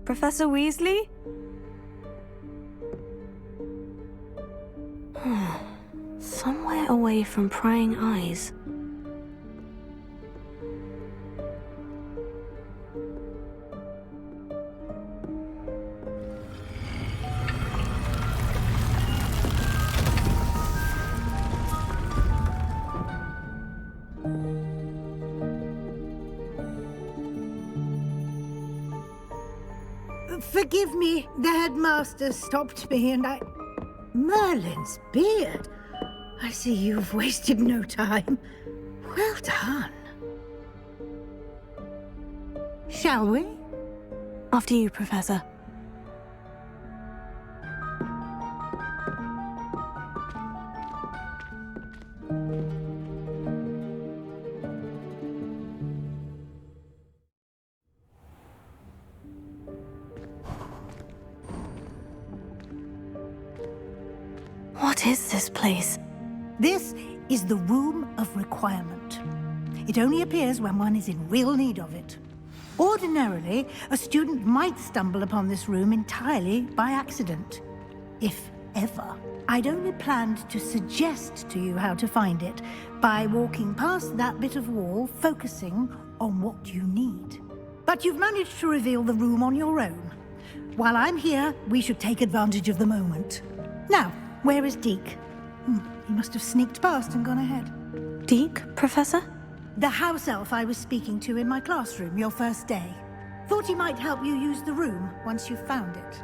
Professor Weasley? Somewhere away from prying eyes. Forgive me, the headmaster stopped me and I... Merlin's beard! I see you've wasted no time. Well done. Shall we? After you, Professor. What is this place? This is the Room of Requirement. It only appears when one is in real need of it. Ordinarily, a student might stumble upon this room entirely by accident. If ever. I'd only planned to suggest to you how to find it by walking past that bit of wall, focusing on what you need. But you've managed to reveal the room on your own. While I'm here, we should take advantage of the moment. Now, where is Deke? He must have sneaked past and gone ahead. Deke, Professor? The house elf I was speaking to in my classroom your first day. Thought he might help you use the room once you've found it.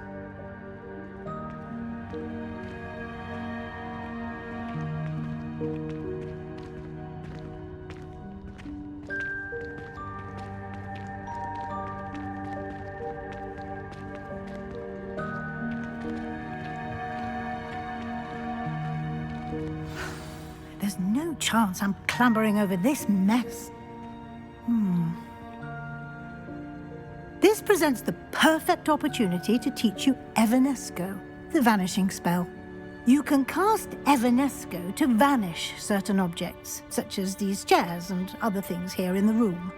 There's no chance I'm clambering over this mess. This presents the perfect opportunity to teach you Evanesco, the vanishing spell. You can cast Evanesco to vanish certain objects, such as these chairs and other things here in the room.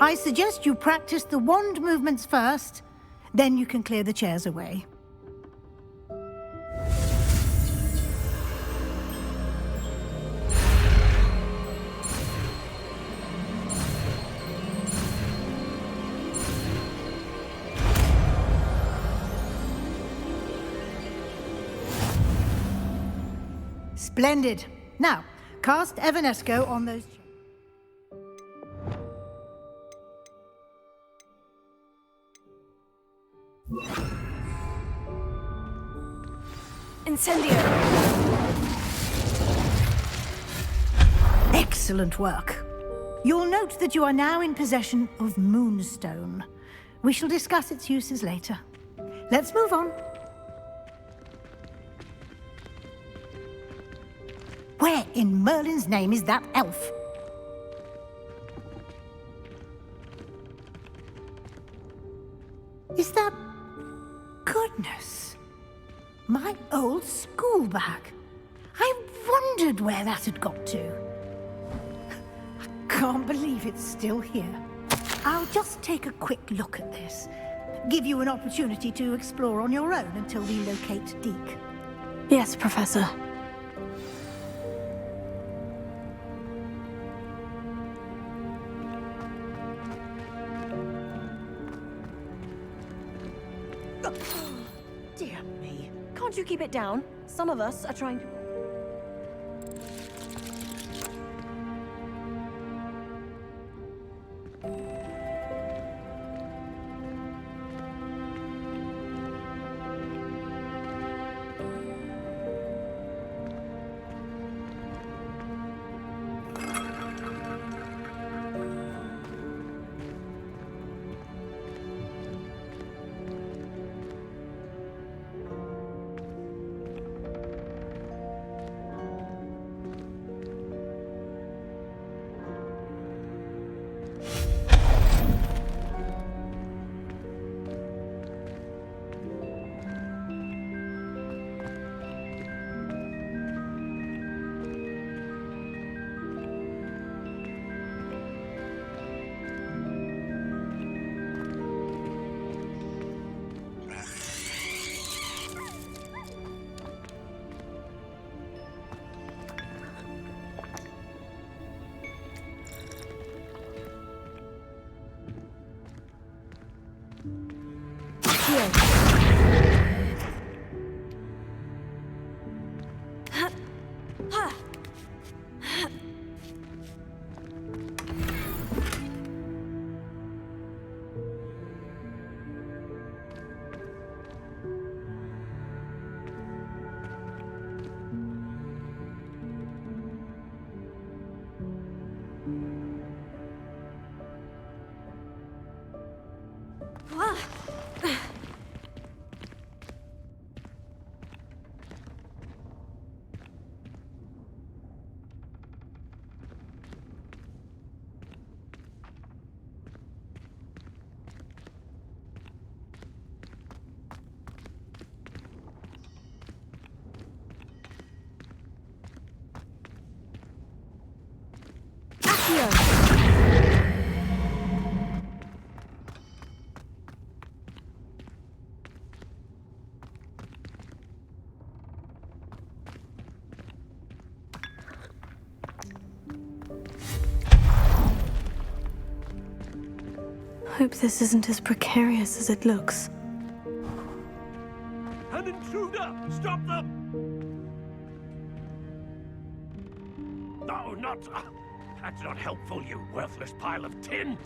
I suggest you practice the wand movements first, then you can clear the chairs away. Splendid. Now, cast Evanesco on those... Incendio! Excellent work. You'll note that you are now in possession of Moonstone. We shall discuss its uses later. Let's move on. Where in Merlin's name is that elf? Is that... Goodness. My old school bag. I wondered where that had got to. I can't believe it's still here. I'll just take a quick look at this. Give you an opportunity to explore on your own until we locate Deke. Yes, Professor. Dear me. Can't you keep it down? Some of us are trying to... Hope this isn't as precarious as it looks. An intruder! Stop them! No, not... that's not helpful, you worthless pile of tin!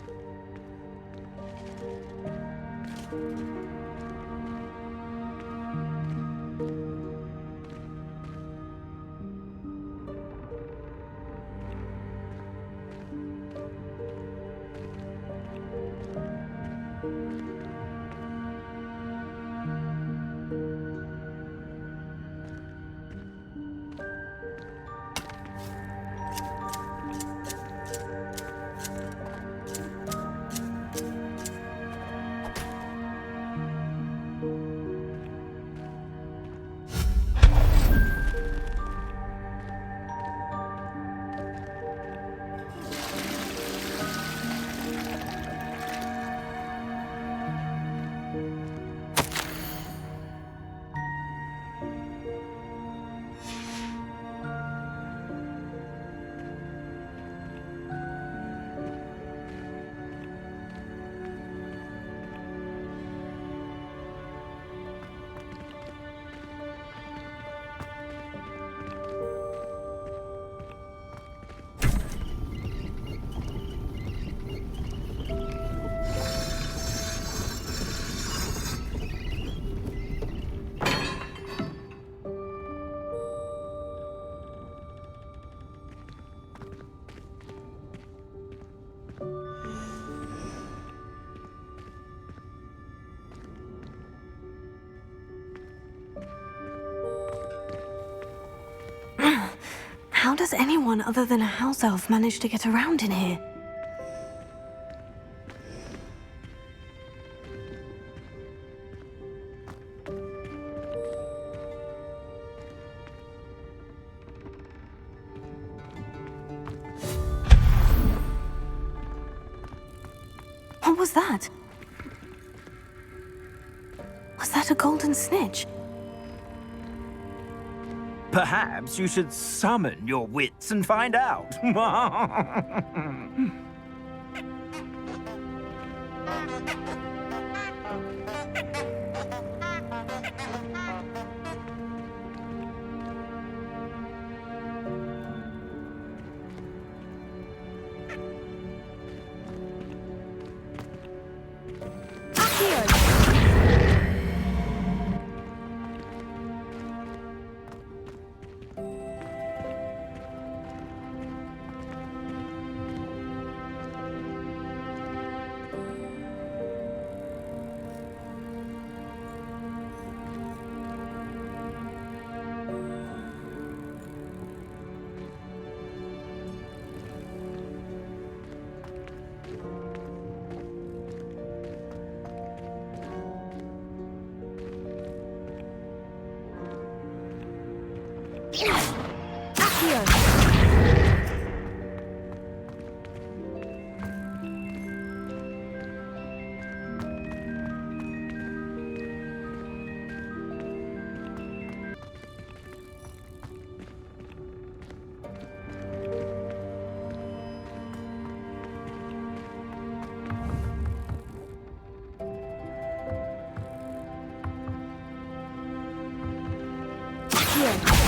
How does anyone other than a house elf manage to get around in here? What was that? Was that a golden snitch? Perhaps you should summon your wits and find out. Accio!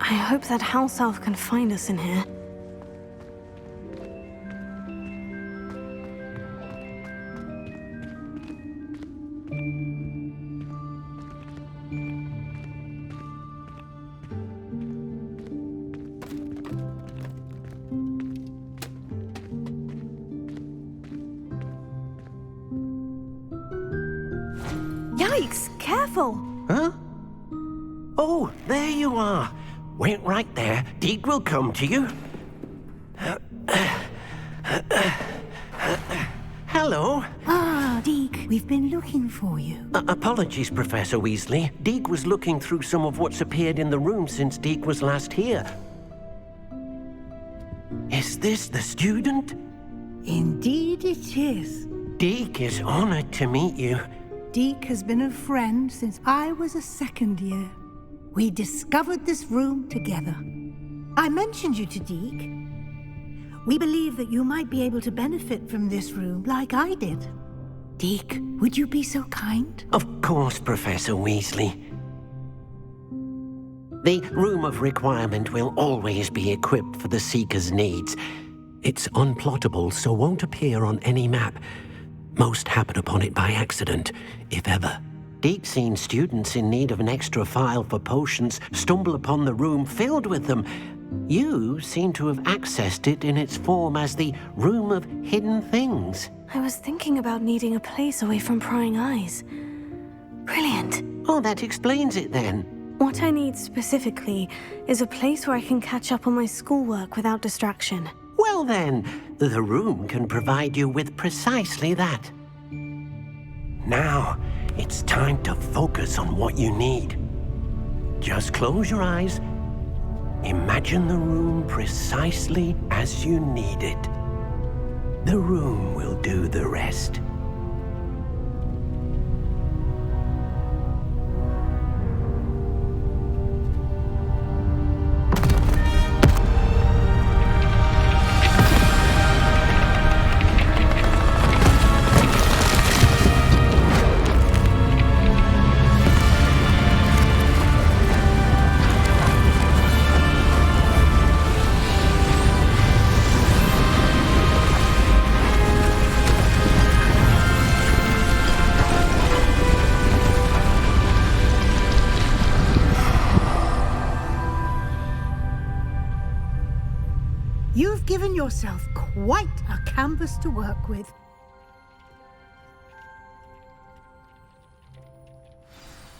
I hope that house elf can find us in here. Yikes! Careful! Huh? Oh, there you are. Wait right there. Deke will come to you. Hello. Ah, Deke, we've been looking for you. Apologies, Professor Weasley. Deke was looking through some of what's appeared in the room since Deke was last here. Is this the student? Indeed it is. Deke is honored to meet you. Deke has been a friend since I was a second year. We discovered this room together. I mentioned you to Deke. We believe that you might be able to benefit from this room like I did. Deke, would you be so kind? Of course, Professor Weasley. The Room of Requirement will always be equipped for the Seeker's needs. It's unplottable, so won't appear on any map. Most happen upon it by accident, if ever. Deke's seen students in need of an extra file for potions stumble upon the room filled with them. You seem to have accessed it in its form as the Room of Hidden Things. I was thinking about needing a place away from prying eyes. Brilliant. Oh, that explains it then. What I need specifically is a place where I can catch up on my schoolwork without distraction. Well then, the room can provide you with precisely that. Now, it's time to focus on what you need. Just close your eyes. Imagine the room precisely as you need it. The room will do the rest. You've given yourself quite a canvas to work with.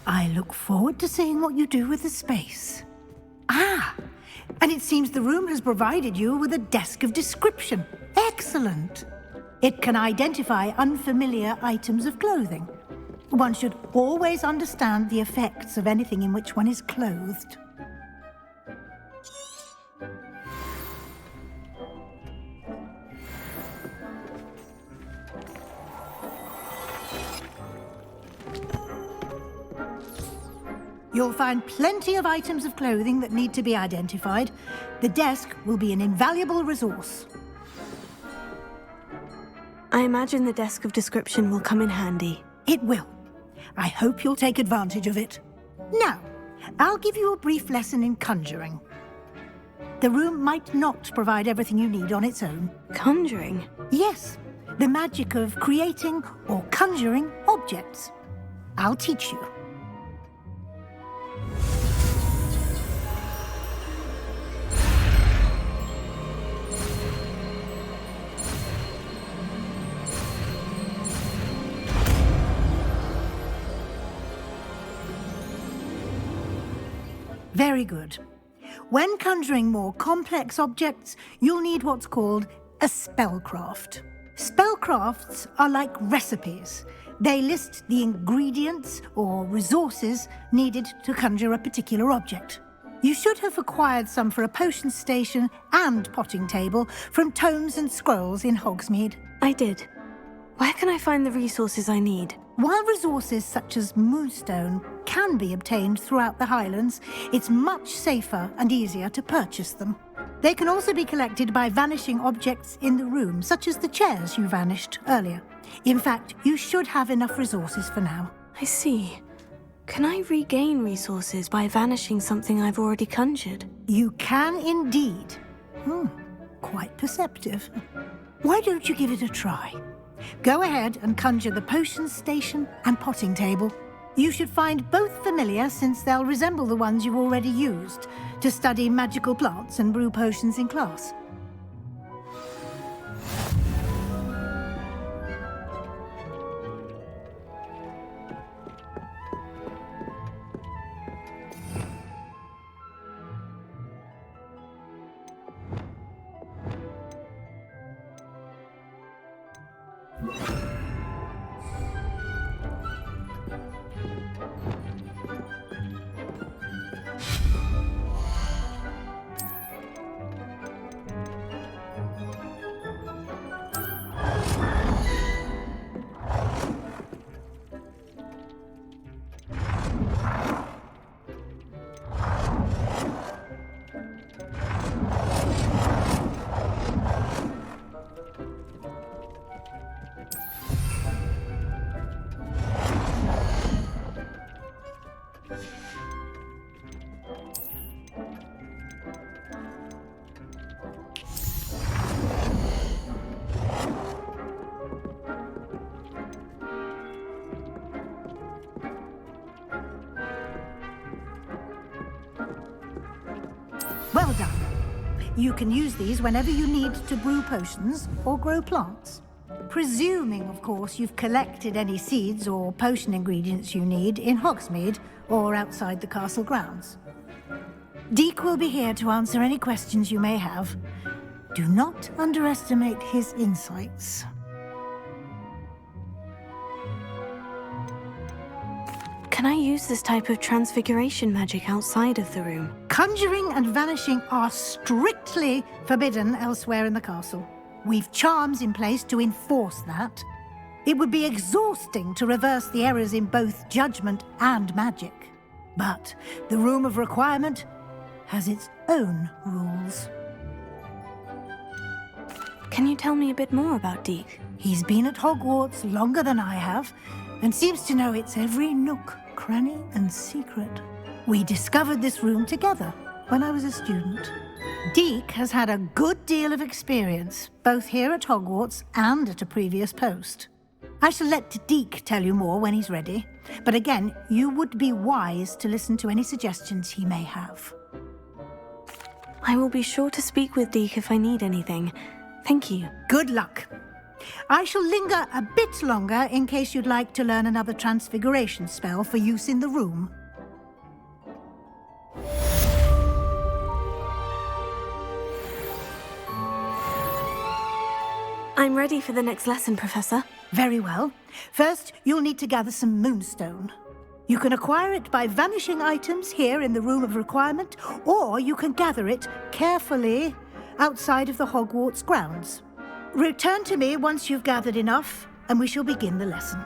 I look forward to seeing what you do with the space. Ah, and it seems the room has provided you with a desk of description. Excellent. It can identify unfamiliar items of clothing. One should always understand the effects of anything in which one is clothed. You'll find plenty of items of clothing that need to be identified. The desk will be an invaluable resource. I imagine the desk of description will come in handy. It will. I hope you'll take advantage of it. Now, I'll give you a brief lesson in conjuring. The room might not provide everything you need on its own. Conjuring? Yes, the magic of creating or conjuring objects. I'll teach you. Very good. When conjuring more complex objects, you'll need what's called a spellcraft. Spellcrafts are like recipes. They list the ingredients or resources needed to conjure a particular object. You should have acquired some for a potion station and potting table from tomes and scrolls in Hogsmeade. I did. Where can I find the resources I need? While resources such as moonstone can be obtained throughout the Highlands, it's much safer and easier to purchase them. They can also be collected by vanishing objects in the room, such as the chairs you vanished earlier. In fact, you should have enough resources for now. I see. Can I regain resources by vanishing something I've already conjured? You can indeed. Quite perceptive. Why don't you give it a try? Go ahead and conjure the potion station and potting table. You should find both familiar, since they'll resemble the ones you've already used to study magical plants and brew potions in class. Well done. You can use these whenever you need to brew potions or grow plants. Presuming, of course, you've collected any seeds or potion ingredients you need in Hogsmeade or outside the castle grounds. Deek will be here to answer any questions you may have. Do not underestimate his insights. Can I use this type of transfiguration magic outside of the room? Conjuring and vanishing are strictly forbidden elsewhere in the castle. We've charms in place to enforce that. It would be exhausting to reverse the errors in both judgment and magic. But the Room of Requirement has its own rules. Can you tell me a bit more about Deek? He's been at Hogwarts longer than I have, and seems to know its every nook, cranny, and secret. We discovered this room together when I was a student. Deek has had a good deal of experience, both here at Hogwarts and at a previous post. I shall let Deek tell you more when he's ready, but again, you would be wise to listen to any suggestions he may have. I will be sure to speak with Deek if I need anything. Thank you. Good luck. I shall linger a bit longer in case you'd like to learn another transfiguration spell for use in the room. I'm ready for the next lesson, Professor. Very well. First, you'll need to gather some moonstone. You can acquire it by vanishing items here in the Room of Requirement, or you can gather it carefully outside of the Hogwarts grounds. Return to me once you've gathered enough, and we shall begin the lesson.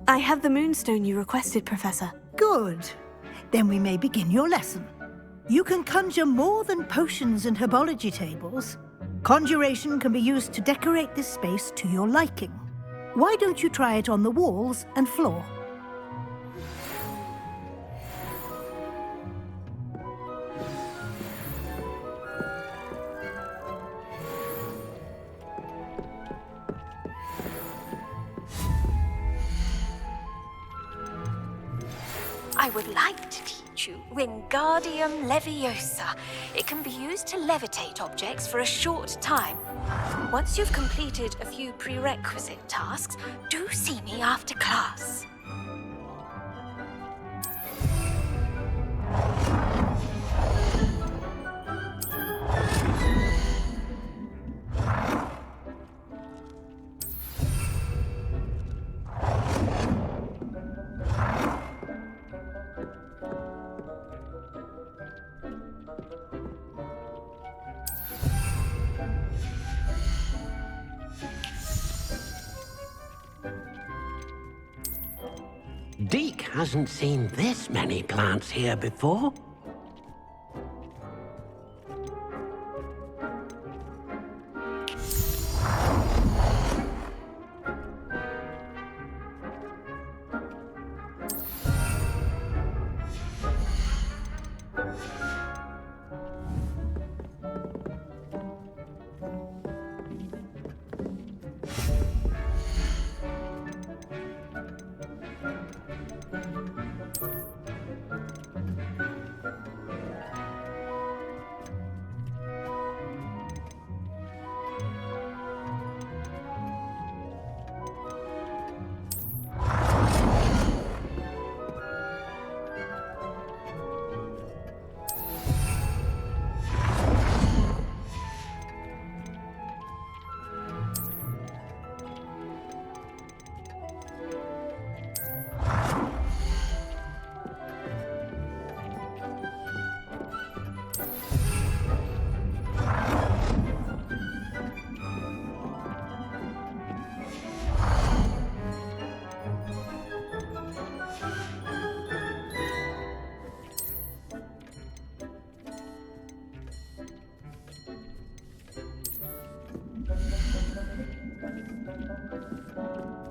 I have the moonstone you requested, Professor. Good. Then we may begin your lesson. You can conjure more than potions and herbology tables. Conjuration can be used to decorate this space to your liking. Why don't you try it on the walls and floor? I would like to teach you Wingardium Leviosa. It can be used to levitate objects for a short time. Once you've completed a few prerequisite tasks, do see me after class. Deke hasn't seen this many plants here before.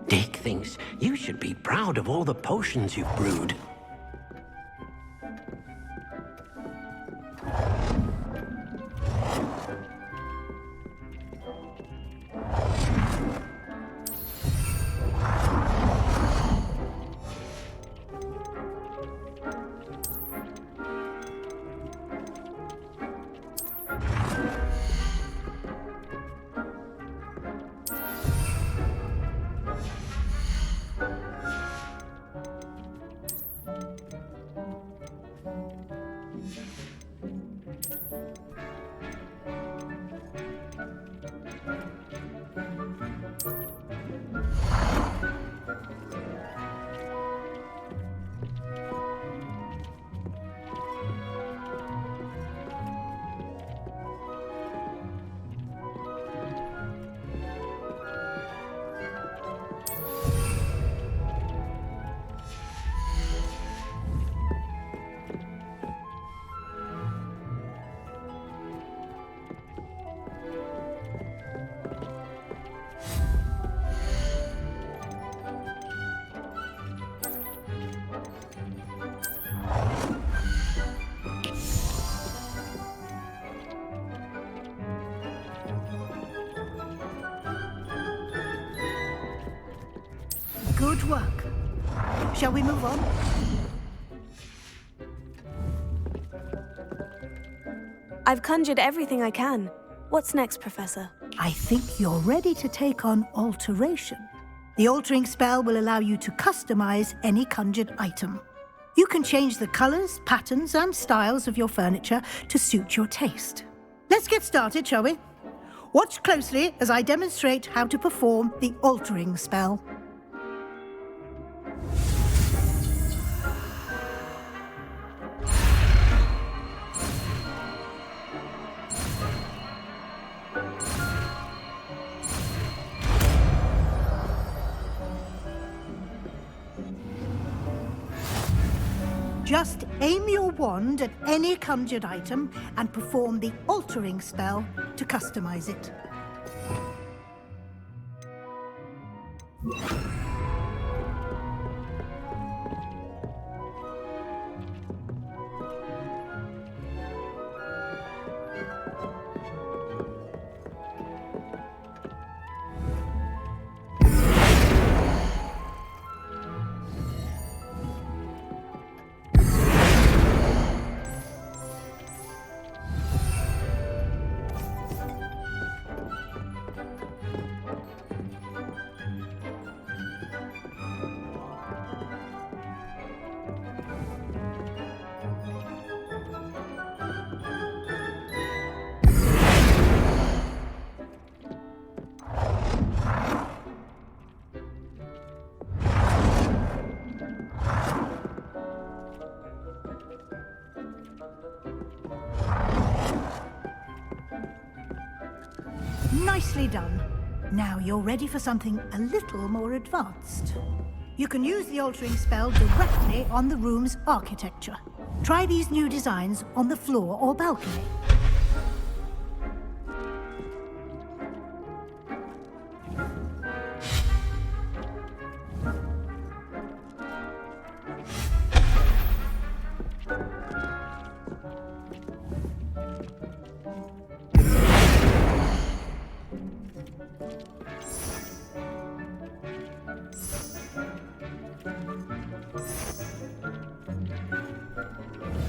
Deke thinks you should be proud of all the potions you've brewed. Good work. Shall we move on? I've conjured everything I can. What's next, Professor? I think you're ready to take on alteration. The altering spell will allow you to customize any conjured item. You can change the colors, patterns, and styles of your furniture to suit your taste. Let's get started, shall we? Watch closely as I demonstrate how to perform the altering spell. Just aim your wand at any conjured item and perform the altering spell to customize it. Nicely done. Now you're ready for something a little more advanced. You can use the altering spell directly on the room's architecture. Try these new designs on the floor or balcony.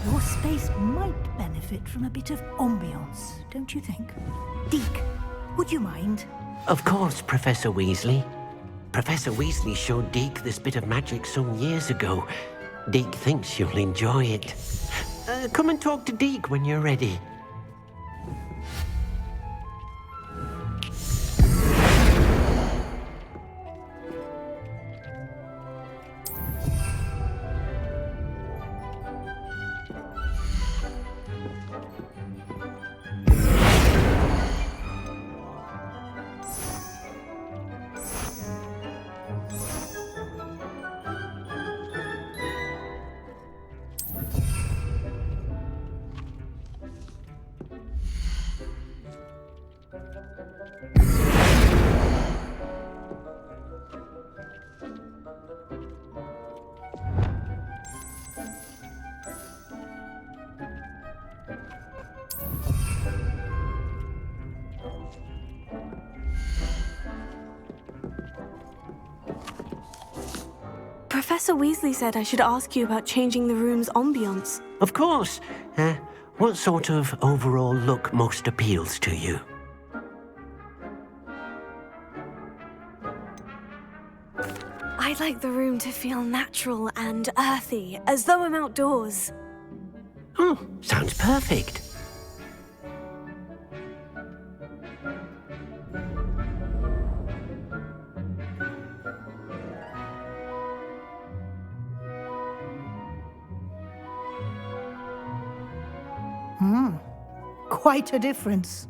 Your space might benefit from a bit of ambiance, don't you think? Deke, would you mind? Of course, Professor Weasley. Professor Weasley showed Deke this bit of magic some years ago. Deke thinks you'll enjoy it. Come and talk to Deke when you're ready. Professor Weasley said I should ask you about changing the room's ambiance. Of course. What sort of overall look most appeals to you? I'd like the room to feel natural and earthy, as though I'm outdoors. Oh, sounds perfect. Quite a difference.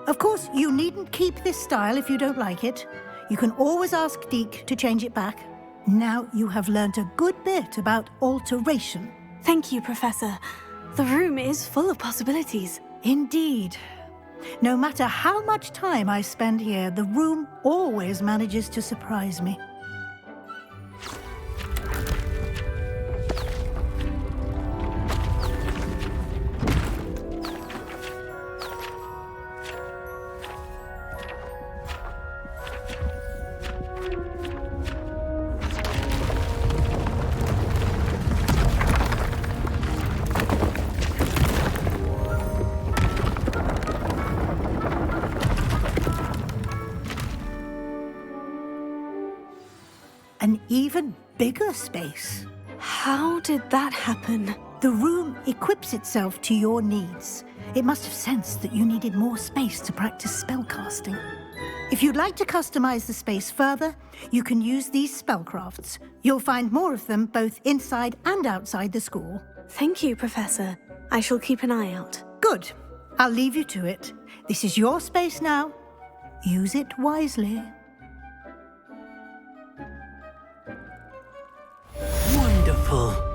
Of course, you needn't keep this style if you don't like it. You can always ask Deke to change it back. Now you have learnt a good bit about alteration. Thank you, Professor. The room is full of possibilities. Indeed. No matter how much time I spend here, the room always manages to surprise me. An even bigger space. How did that happen? The room equips itself to your needs. It must have sensed that you needed more space to practice spellcasting. If you'd like to customize the space further, you can use these spellcrafts. You'll find more of them both inside and outside the school. Thank you, Professor. I shall keep an eye out. Good. I'll leave you to it. This is your space now. Use it wisely. Wonderful.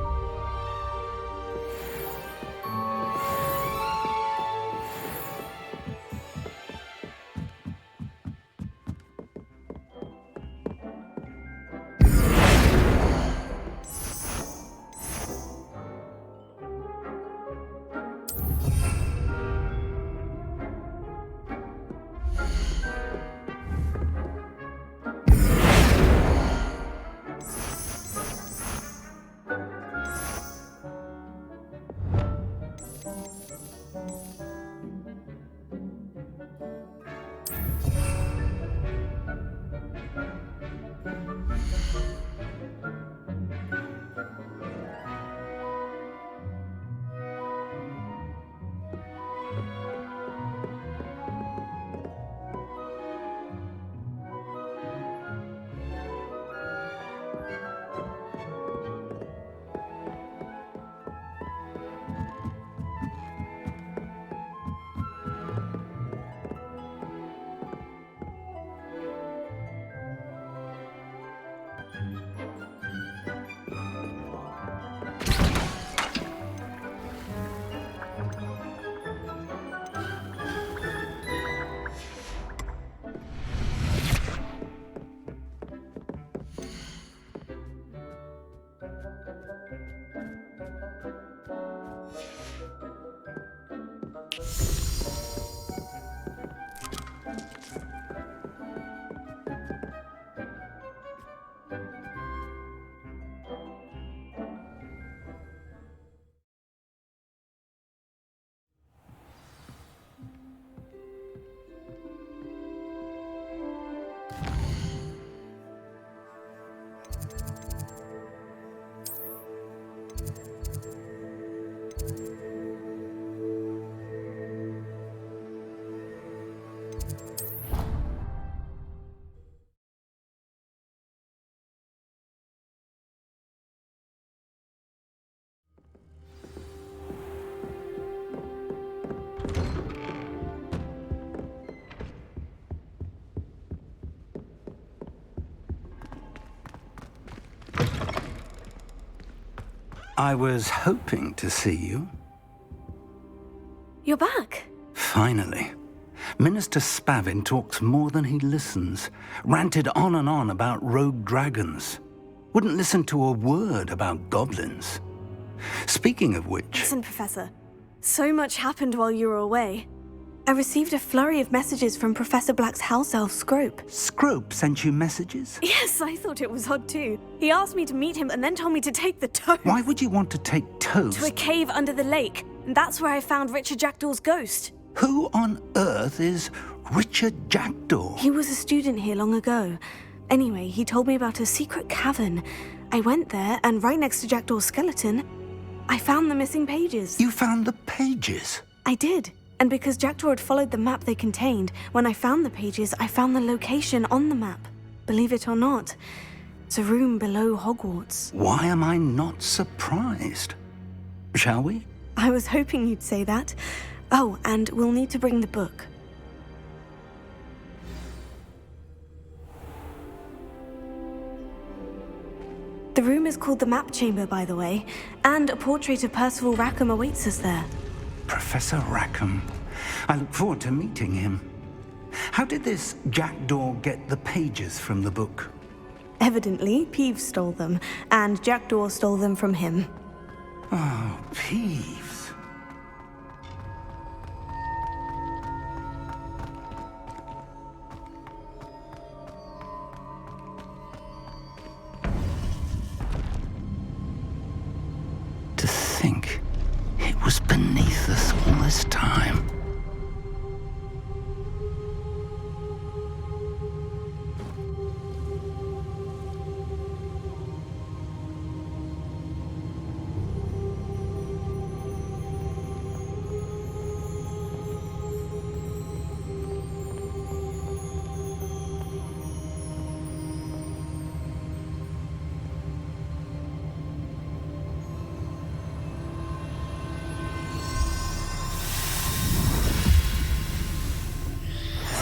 I was hoping to see you. You're back. Finally. Minister Spavin talks more than he listens. Ranted on and on about rogue dragons. Wouldn't listen to a word about goblins. Speaking of which... Listen, Professor. So much happened while you were away. I received a flurry of messages from Professor Black's house elf, Scrope. Scrope sent you messages? Yes, I thought it was odd too. He asked me to meet him and then told me to take the toad. Why would you want to take toads? To a cave under the lake. And that's where I found Richard Jackdaw's ghost. Who on earth is Richard Jackdaw? He was a student here long ago. Anyway, he told me about a secret cavern. I went there, and right next to Jackdaw's skeleton, I found the missing pages. You found the pages? I did. And because Jackdaw had followed the map they contained, when I found the pages, I found the location on the map. Believe it or not, it's a room below Hogwarts. Why am I not surprised? Shall we? I was hoping you'd say that. Oh, and we'll need to bring the book. The room is called the Map Chamber, by the way, and a portrait of Percival Rackham awaits us there. Professor Rackham. I look forward to meeting him. How did this Jackdaw get the pages from the book? Evidently, Peeves stole them, and Jackdaw stole them from him. Oh, Peeves. To think it was beneath us all this time.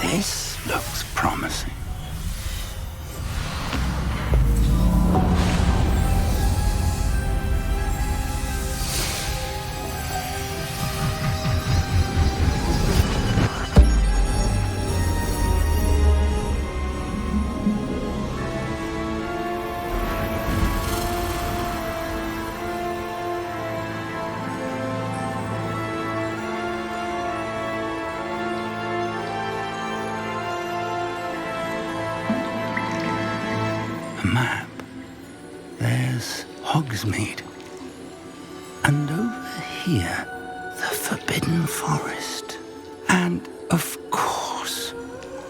This looks promising. A map. There's Hogsmeade. And over here, the Forbidden Forest. And, of course,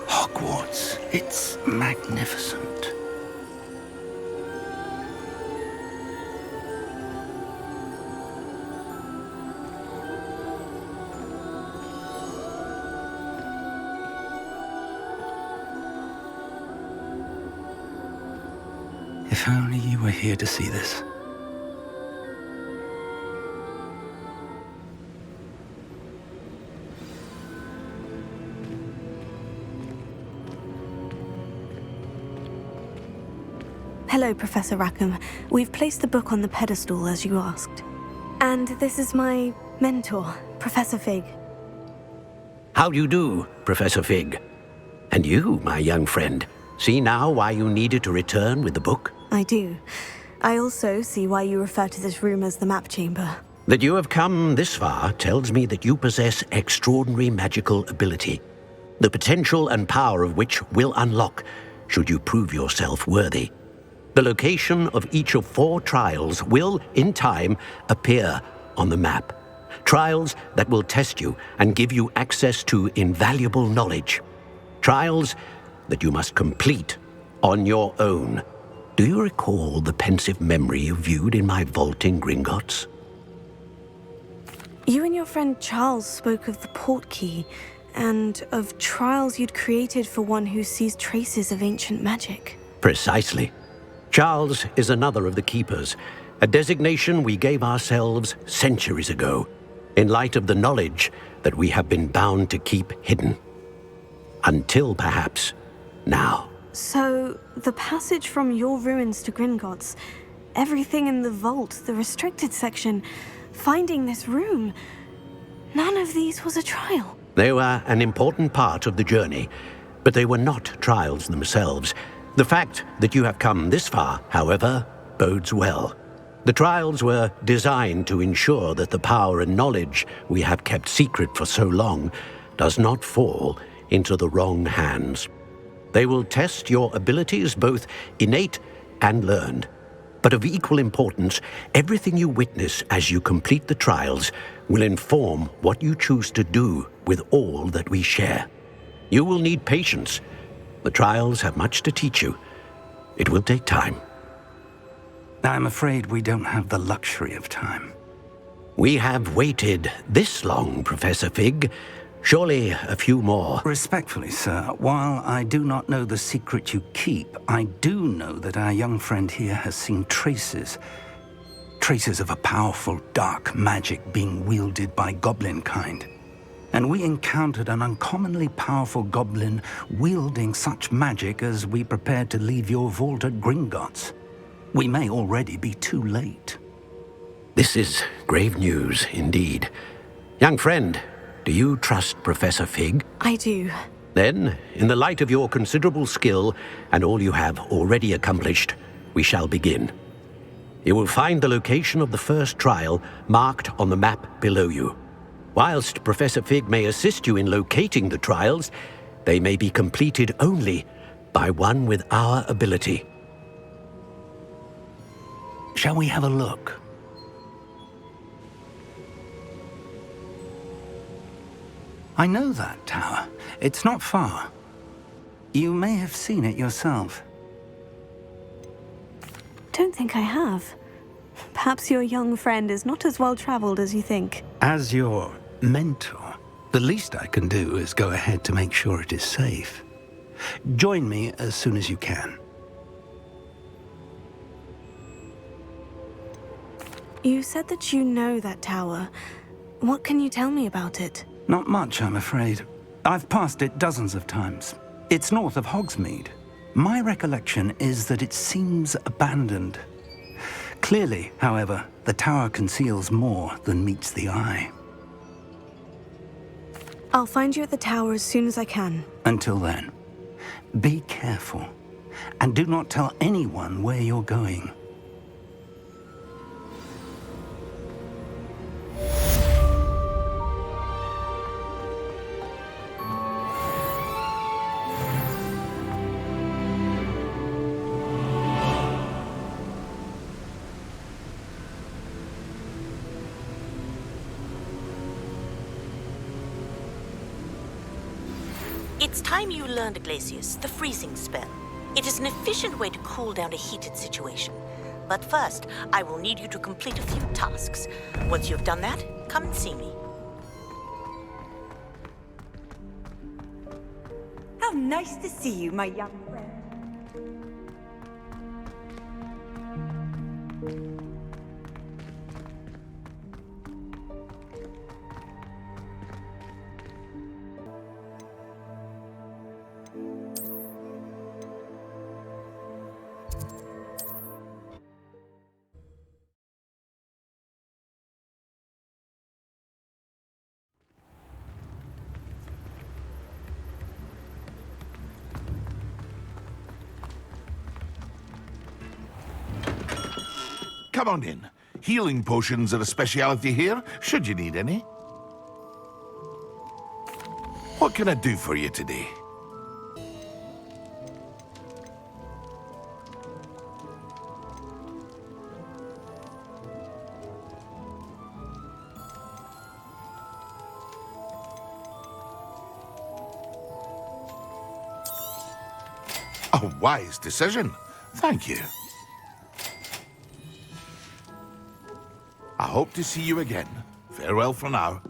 Hogwarts. It's magnificent. If only you were here to see this. Hello, Professor Rackham. We've placed the book on the pedestal, as you asked. And this is my mentor, Professor Fig. How do you do, Professor Fig? And you, my young friend, see now why you needed to return with the book? I do. I also see why you refer to this room as the Map Chamber. That you have come this far tells me that you possess extraordinary magical ability, the potential and power of which will unlock should you prove yourself worthy. The location of each of 4 trials will, in time, appear on the map. Trials that will test you and give you access to invaluable knowledge. Trials that you must complete on your own. Do you recall the pensive memory you viewed in my vault in Gringotts? You and your friend Charles spoke of the portkey, and of trials you'd created for one who sees traces of ancient magic. Precisely. Charles is another of the Keepers, a designation we gave ourselves centuries ago, in light of the knowledge that we have been bound to keep hidden. Until, perhaps, now. So, the passage from your ruins to Gringotts, everything in the vault, the restricted section, finding this room. None of these was a trial. They were an important part of the journey, but they were not trials themselves. The fact that you have come this far, however, bodes well. The trials were designed to ensure that the power and knowledge we have kept secret for so long does not fall into the wrong hands. They will test your abilities, both innate and learned. But of equal importance, everything you witness as you complete the trials will inform what you choose to do with all that we share. You will need patience. The trials have much to teach you. It will take time. I'm afraid we don't have the luxury of time. We have waited this long, Professor Fig. Surely a few more. Respectfully, sir, while I do not know the secret you keep, I do know that our young friend here has seen traces of a powerful dark magic being wielded by goblin kind. And we encountered an uncommonly powerful goblin wielding such magic as we prepared to leave your vault at Gringotts. We may already be too late. This is grave news indeed. Young friend, do you trust Professor Fig? I do. Then, in the light of your considerable skill and all you have already accomplished, we shall begin. You will find the location of the first trial marked on the map below you. Whilst Professor Fig may assist you in locating the trials, they may be completed only by one with our ability. Shall we have a look? I know that tower. It's not far. You may have seen it yourself. Don't think I have. Perhaps your young friend is not as well-traveled as you think. As your mentor, the least I can do is go ahead to make sure it is safe. Join me as soon as you can. You said that you know that tower. What can you tell me about it? Not much, I'm afraid. I've passed it dozens of times. It's north of Hogsmeade. My recollection is that it seems abandoned. Clearly, however, the tower conceals more than meets the eye. I'll find you at the tower as soon as I can. Until then, be careful, and do not tell anyone where you're going. It's time you learned, Glacius, the freezing spell. It is an efficient way to cool down a heated situation. But first, I will need you to complete a few tasks. Once you've done that, come and see me. How nice to see you, my young friend. Come on in. Healing potions are a speciality here, should you need any. What can I do for you today? A wise decision. Thank you. I hope to see you again. Farewell for now.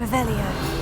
Revelio.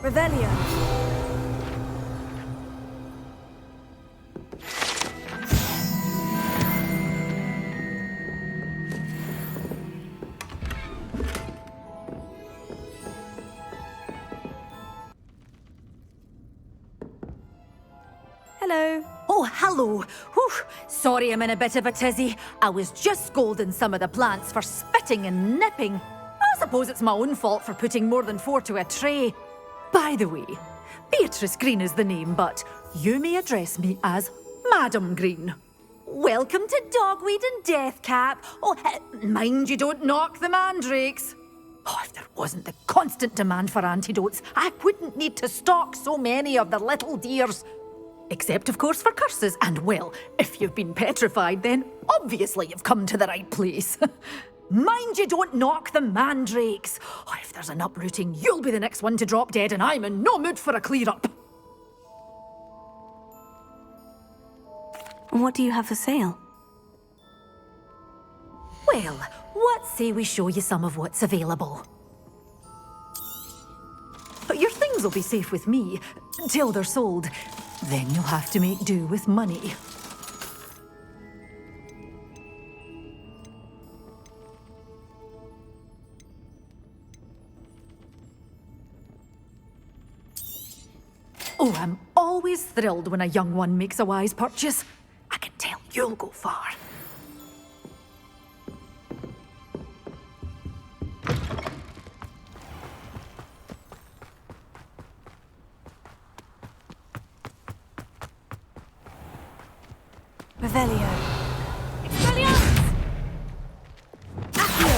Revelio. Hello. Oh, hello. Whew. Sorry I'm in a bit of a tizzy. I was just scolding some of the plants for spitting and nipping. I suppose it's my own fault for putting more than 4 to a tray. By the way, Beatrice Green is the name, but you may address me as Madam Green. Welcome to Dogweed and Deathcap. Oh, mind you don't knock the mandrakes. Oh, if there wasn't the constant demand for antidotes, I wouldn't need to stock so many of the little dears. Except, of course, for curses. And, well, if you've been petrified, then obviously you've come to the right place. Mind you don't knock the mandrakes. Oh, if there's an uprooting, you'll be the next one to drop dead, and I'm in no mood for a clear-up. What do you have for sale? Well, what say we show you some of what's available? But your things will be safe with me, till they're sold. Then you'll have to make do with money. Oh, I'm always thrilled when a young one makes a wise purchase. I can tell you'll go far. Revelio. Expelliarmus! Accio!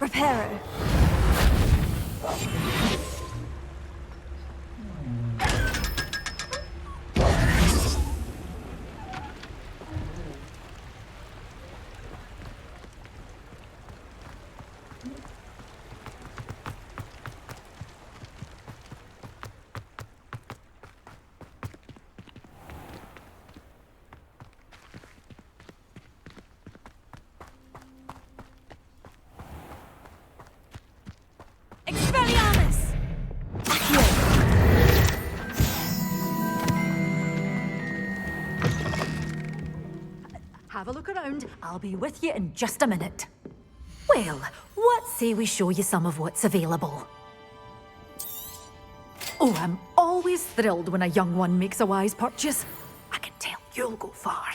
Reparo. Expelliarmus! Have a look around. I'll be with you in just a minute. Well, what say we show you some of what's available? Oh, I'm always thrilled when a young one makes a wise purchase. I can tell you'll go far.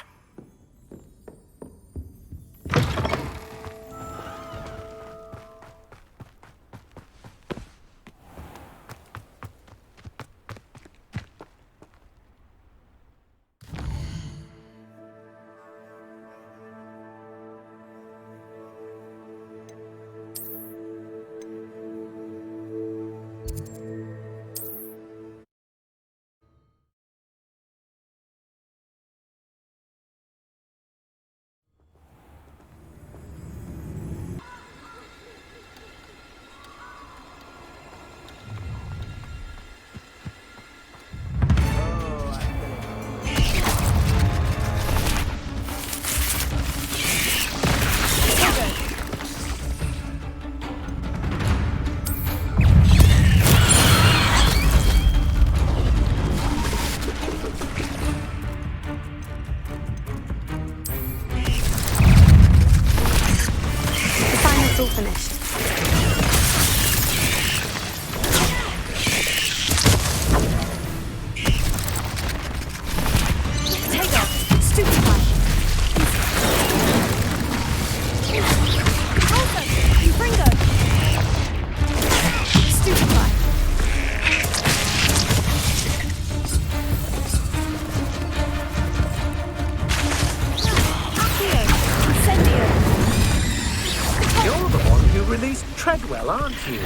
released Treadwell, aren't you?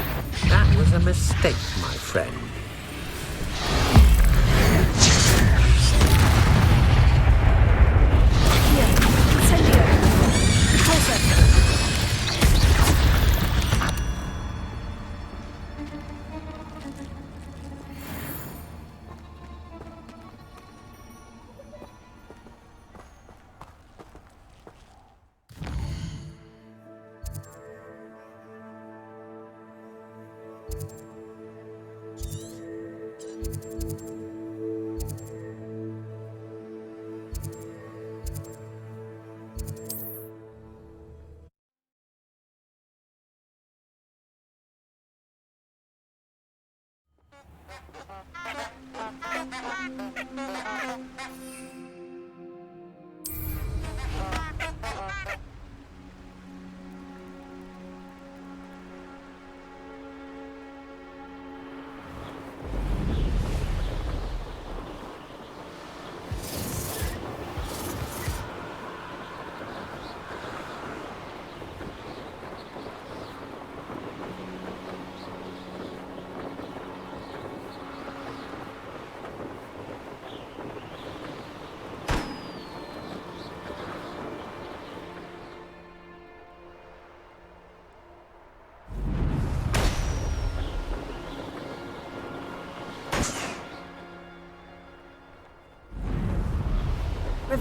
That was a mistake, my friend.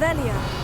Revelio.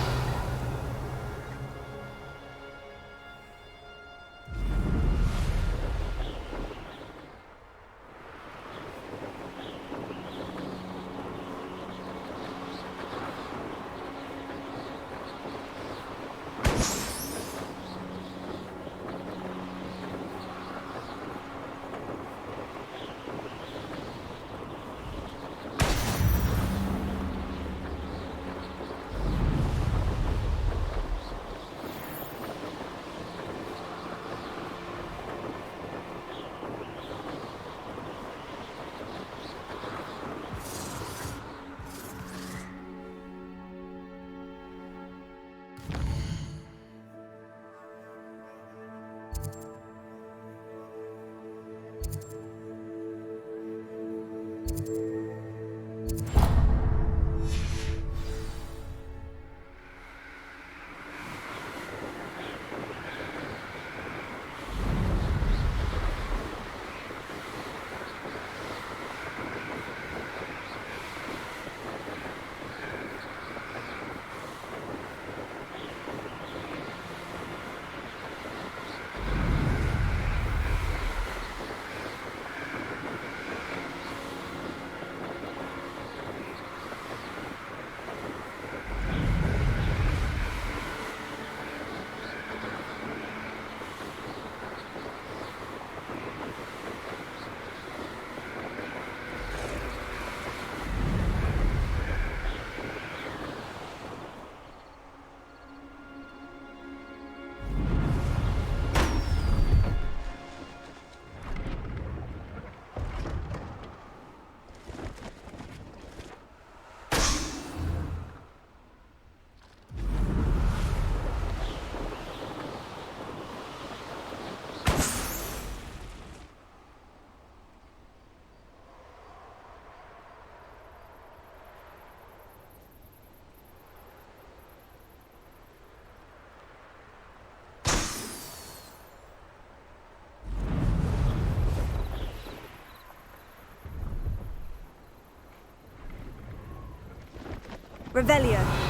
Revelio.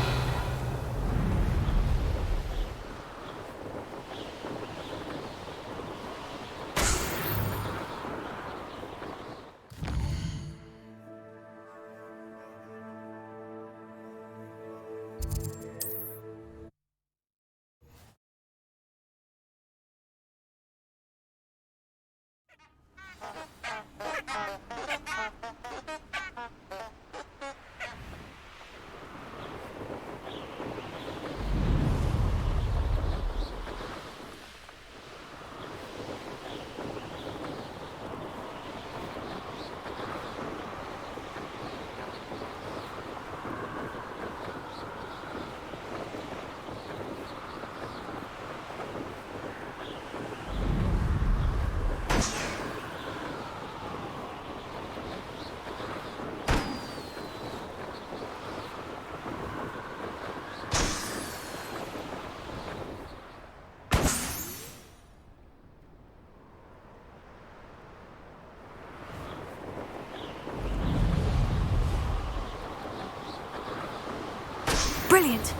Brilliant.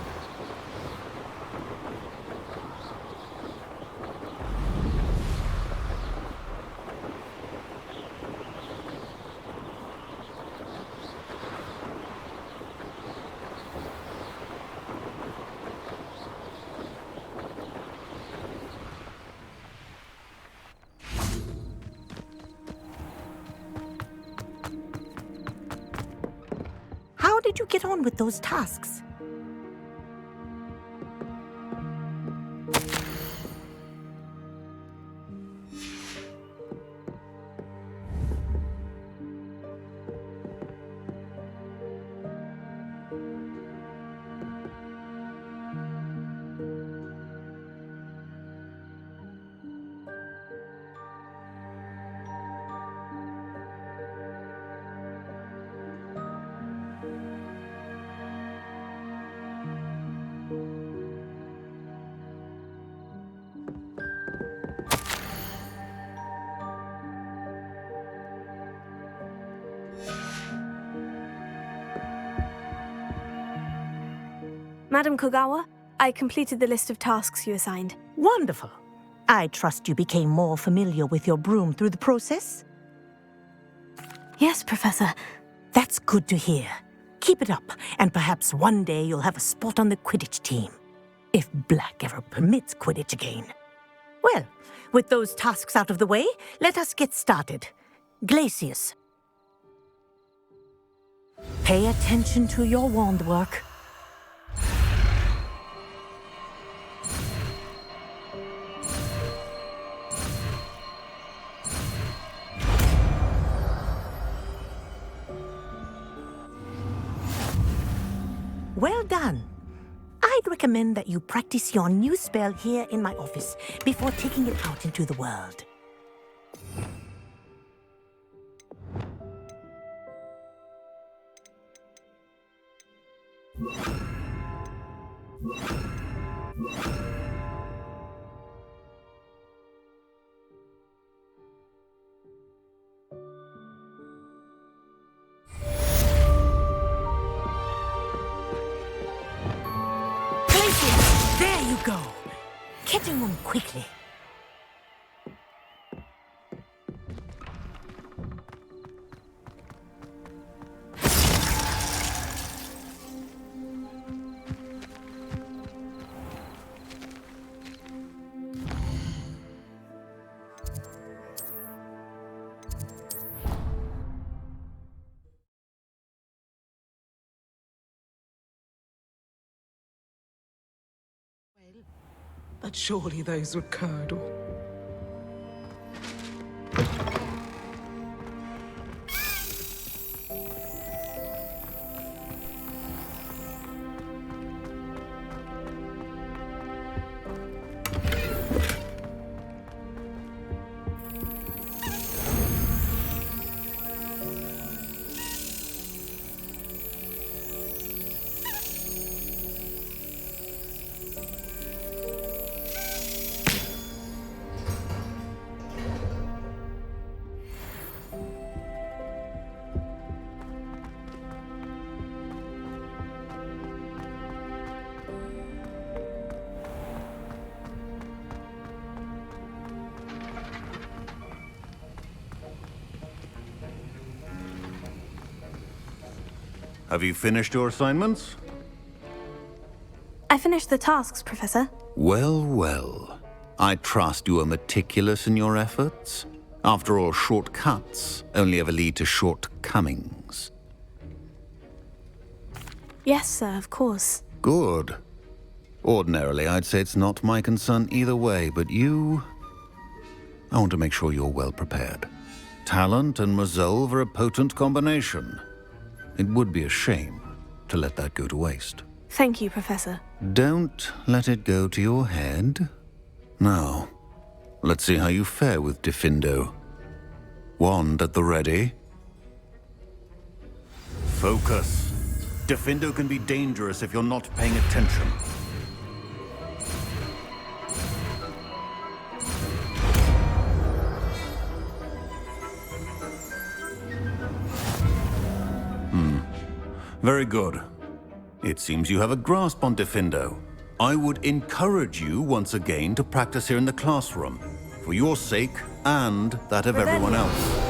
How did you get on with those tasks? Madam Kogawa, I completed the list of tasks you assigned. Wonderful. I trust you became more familiar with your broom through the process? Yes, Professor. That's good to hear. Keep it up, and perhaps one day you'll have a spot on the Quidditch team. If Black ever permits Quidditch again. Well, with those tasks out of the way, let us get started. Glacius. Pay attention to your wand work. Well done. I'd recommend that you practice your new spell here in my office before taking it out into the world. There you go. Getting on quickly. But surely those would curdle. Have you finished your assignments? I finished the tasks, Professor. Well, well. I trust you are meticulous in your efforts. After all, shortcuts only ever lead to shortcomings. Yes, sir, of course. Good. Ordinarily, I'd say it's not my concern either way, but you... I want to make sure you're well prepared. Talent and resolve are a potent combination. It would be a shame to let that go to waste. Thank you, Professor. Don't let it go to your head. Now, let's see how you fare with Diffindo. Wand at the ready. Focus. Diffindo can be dangerous if you're not paying attention. Very good. It seems you have a grasp on Diffindo. I would encourage you once again to practice here in the classroom, for your sake and that of everyone else.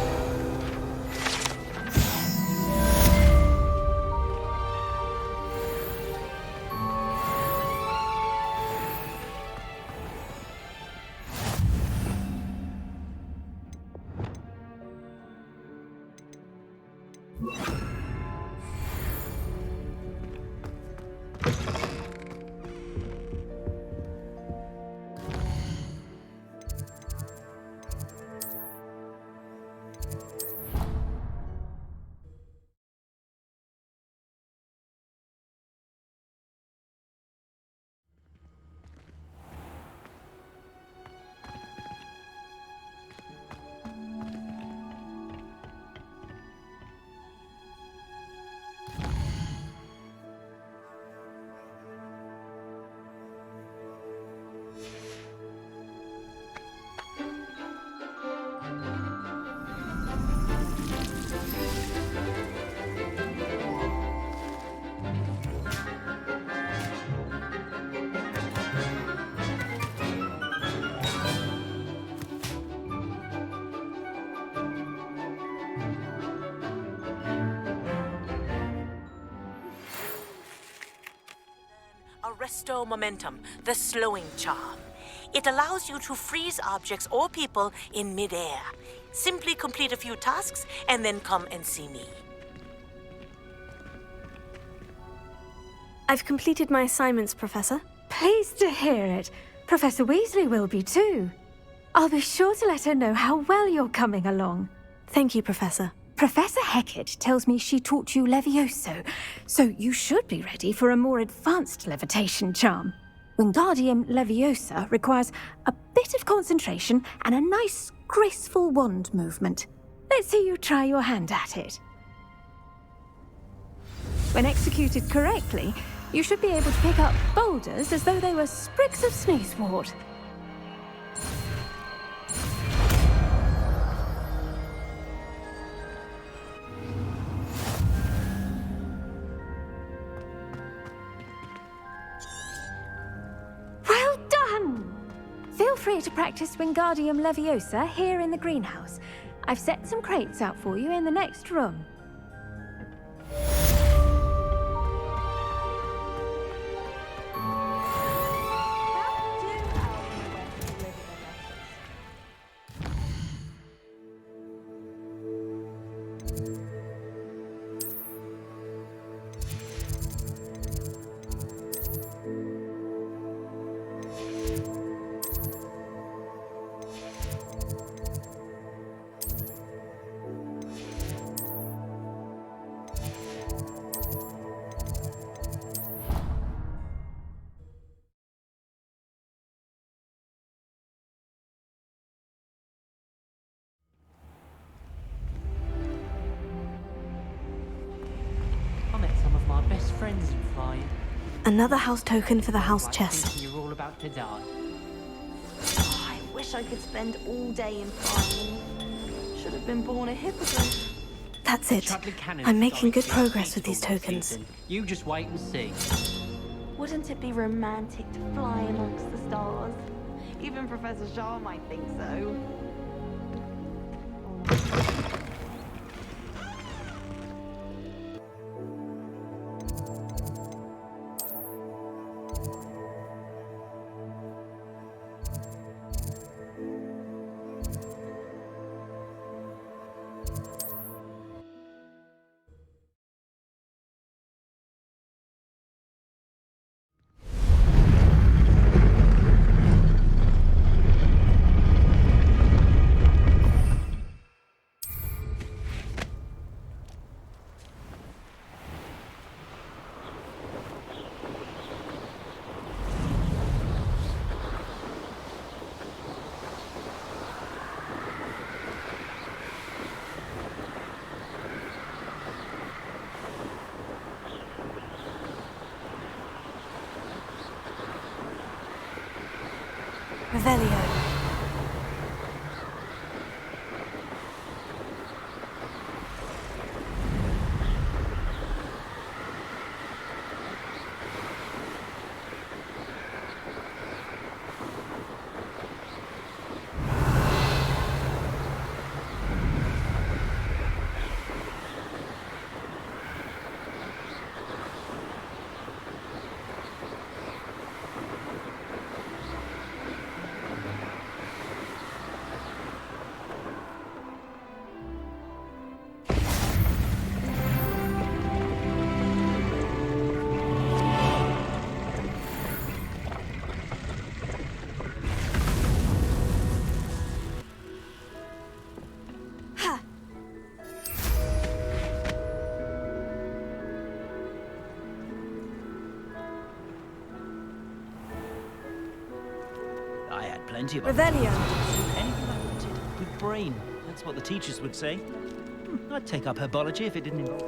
Arresto momentum, the slowing charm. It allows you to freeze objects or people in midair. Simply complete a few tasks and then come and see me. I've completed my assignments, Professor. Pleased to hear it. Professor Weasley will be too. I'll be sure to let her know how well you're coming along. Thank you, Professor. Professor Hecat tells me she taught you Levioso, so you should be ready for a more advanced levitation charm. Wingardium Leviosa requires a bit of concentration and a nice, graceful wand movement. Let's see you try your hand at it. When executed correctly, you should be able to pick up boulders as though they were sprigs of sneezewort. Well done! Feel free to practice Wingardium Leviosa here in the greenhouse. I've set some crates out for you in the next room. Best friends in flying. Another house token for the house chest. You're all about to die. Oh, I wish I could spend all day in flying. Should have been born a hippogriff. That's it. I'm making good progress with these tokens. You just wait and see. Wouldn't it be romantic to fly amongst the stars? Even Professor Shaw might think so. Revelio. plenty of Revelio. anything I wanted. With brain. That's what the teachers would say. I'd take up herbology if it didn't involve...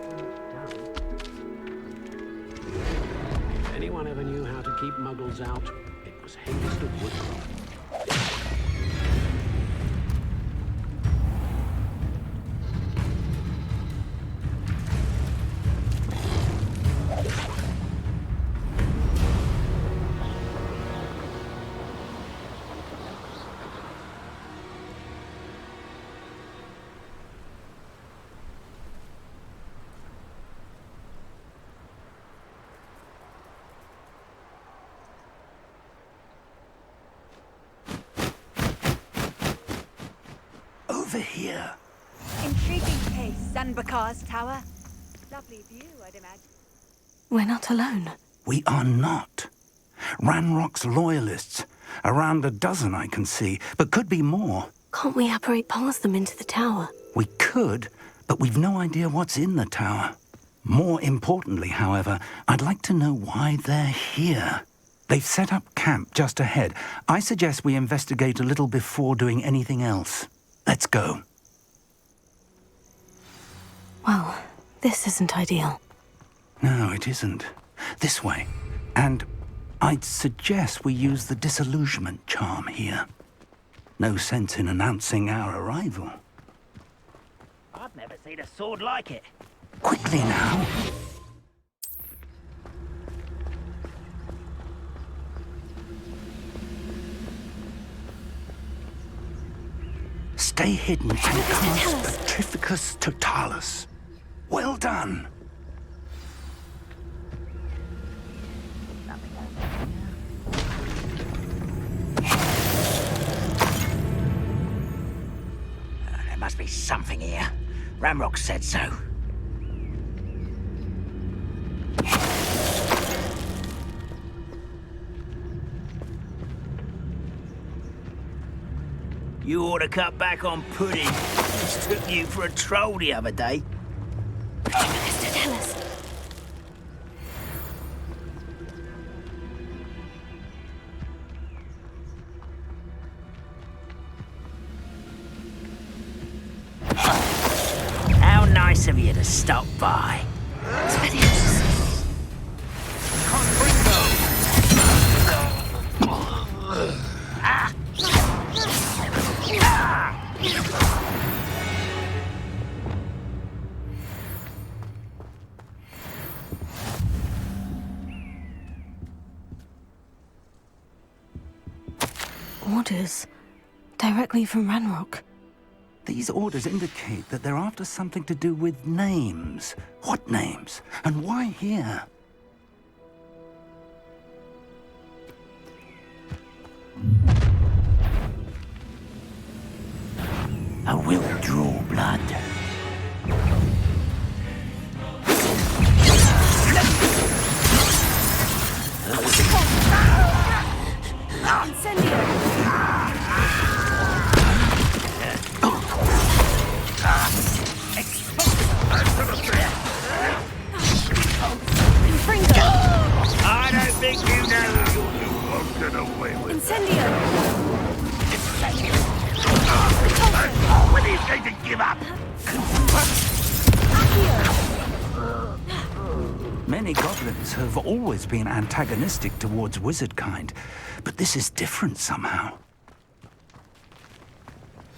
If anyone ever knew how to keep muggles out, it was Hengist of Woodcroft. Over here. Intriguing case, Sanbakar's tower. Lovely view, I'd imagine. We're not alone. We are not. Ranrock's loyalists. Around a dozen I can see, but could be more. Can't we apparate past them into the tower? We could, but we've no idea what's in the tower. More importantly, however, I'd like to know why they're here. They've set up camp just ahead. I suggest we investigate a little before doing anything else. Let's go. Well, this isn't ideal. No, it isn't. This way. And I'd suggest we use the disillusionment charm here. No sense in announcing our arrival. I've never seen a sword like it. Quickly now. Stay hidden and cast Petrificus Totalis. Well done. There must be something here. Ramrock said so. You ought to cut back on pudding. Just took you for a troll the other day. Mr. Tellus. How nice of you to stop by. Orders. Directly from Ranrock. These orders indicate that they're after something to do with names. What names? And why here? I will draw blood. I don't think you know who you won't get away with. Incendio! When he's going to give up? Many goblins have always been antagonistic towards wizard kind, but this is different somehow.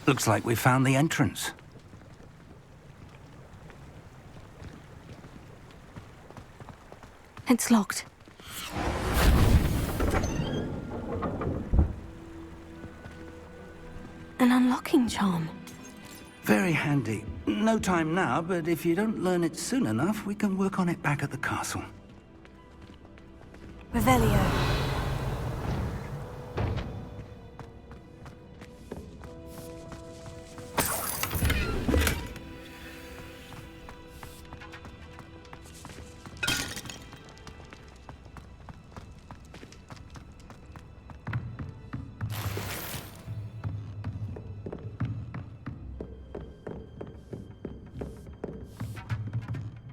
Looks like we found the entrance. It's locked. An unlocking charm. Very handy. No time now, but if you don't learn it soon enough, we can work on it back at the castle. Revelio.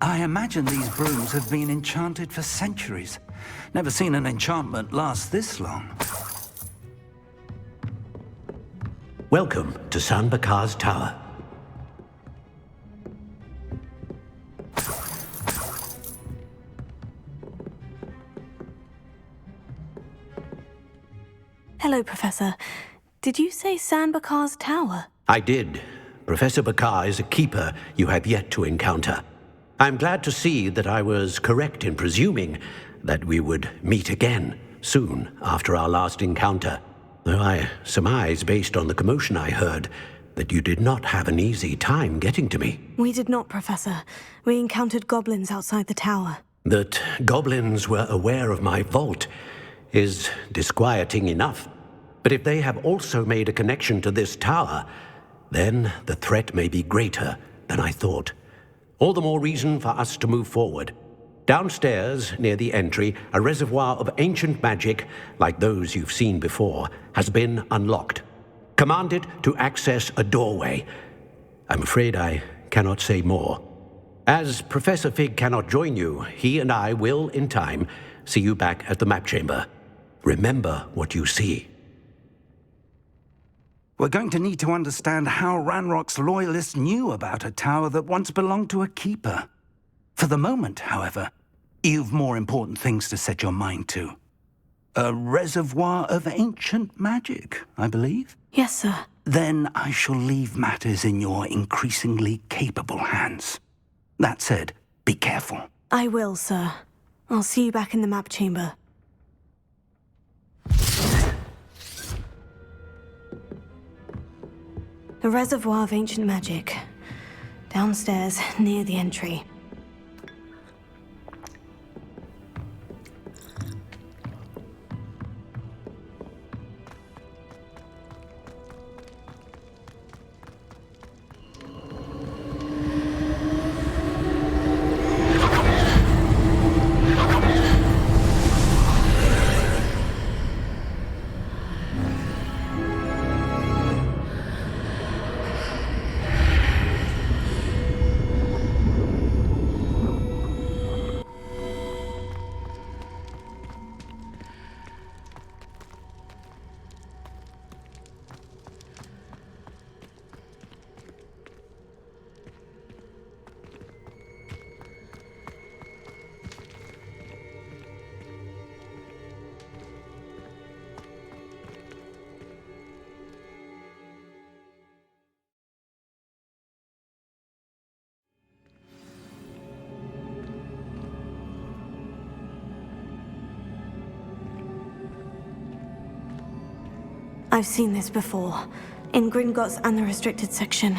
I imagine these brooms have been enchanted for centuries. Never seen an enchantment last this long. Welcome to San Bakar's Tower. Hello, Professor. Did you say San Bakar's Tower? I did. Professor Bakar is a keeper you have yet to encounter. I'm glad to see that I was correct in presuming that we would meet again soon after our last encounter, though I surmise, based on the commotion I heard, that you did not have an easy time getting to me. We did not, Professor. We encountered goblins outside the tower. That goblins were aware of my vault is disquieting enough. But if they have also made a connection to this tower, then the threat may be greater than I thought. All the more reason for us to move forward. Downstairs, near the entry, a reservoir of ancient magic, like those you've seen before, has been unlocked. Command it to access a doorway. I'm afraid I cannot say more. As Professor Fig cannot join you, he and I will, in time, see you back at the map chamber. Remember what you see. We're going to need to understand how Ranrock's loyalists knew about a tower that once belonged to a keeper. For the moment, however, you've more important things to set your mind to. A reservoir of ancient magic, I believe? Yes, sir. Then I shall leave matters in your increasingly capable hands. That said, be careful. I will, sir. I'll see you back in the map chamber. A reservoir of ancient magic. Downstairs, near the entry. I've seen this before, in Gringotts and the restricted section.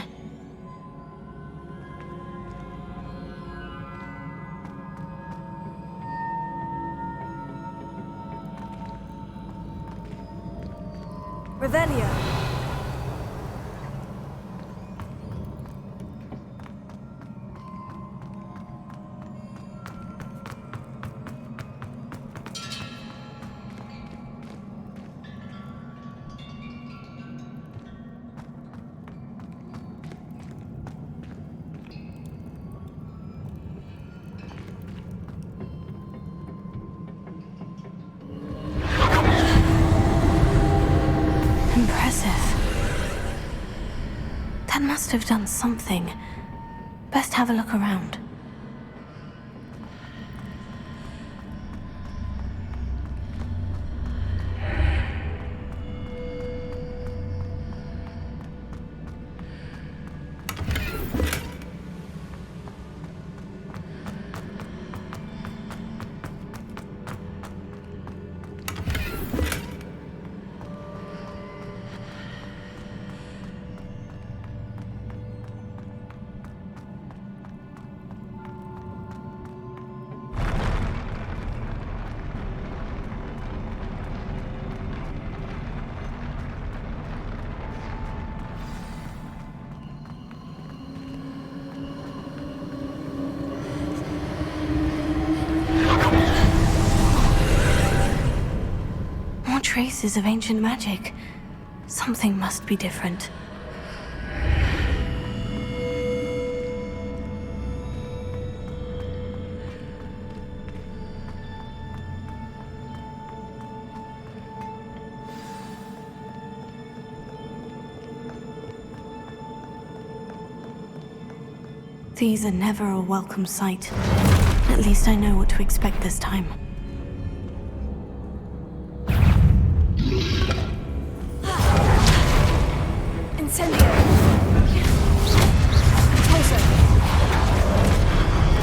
Revelio. That must have done something. Best have a look around. Traces of ancient magic. Something must be different. These are never a welcome sight. At least I know what to expect this time. Incendio! Toso!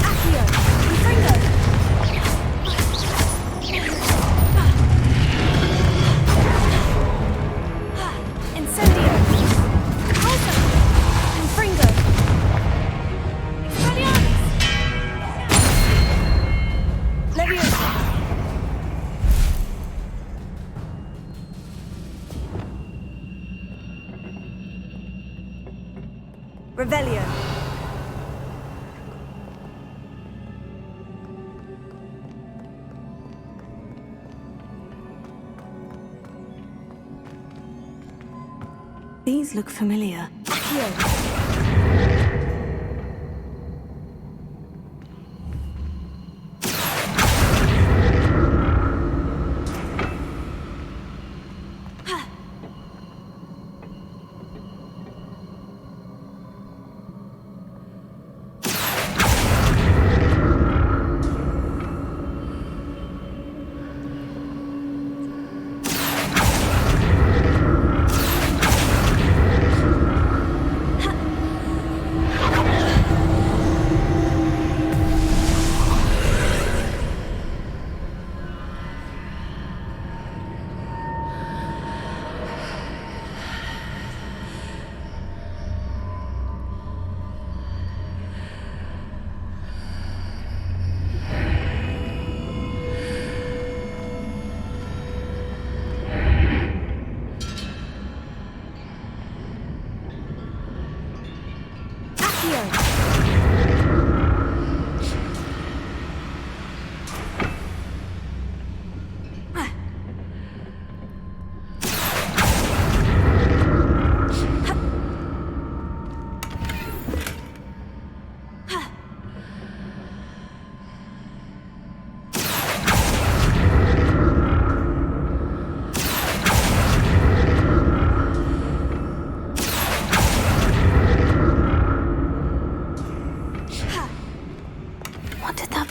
Accio! Confringo! Incendio! Toso! Confringo! Expelliarmus! Leviosa! Revelio. These look familiar. Accio.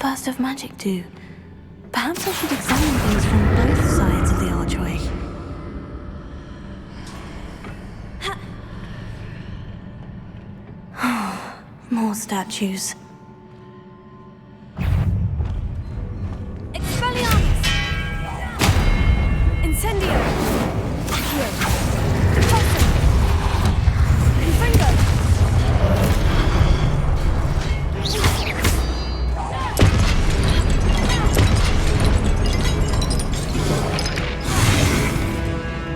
Burst of magic do? Perhaps I should examine things from both sides of the archway. More statues. Expelliarmus! Incendio! Accio! Repulsor! Confringo!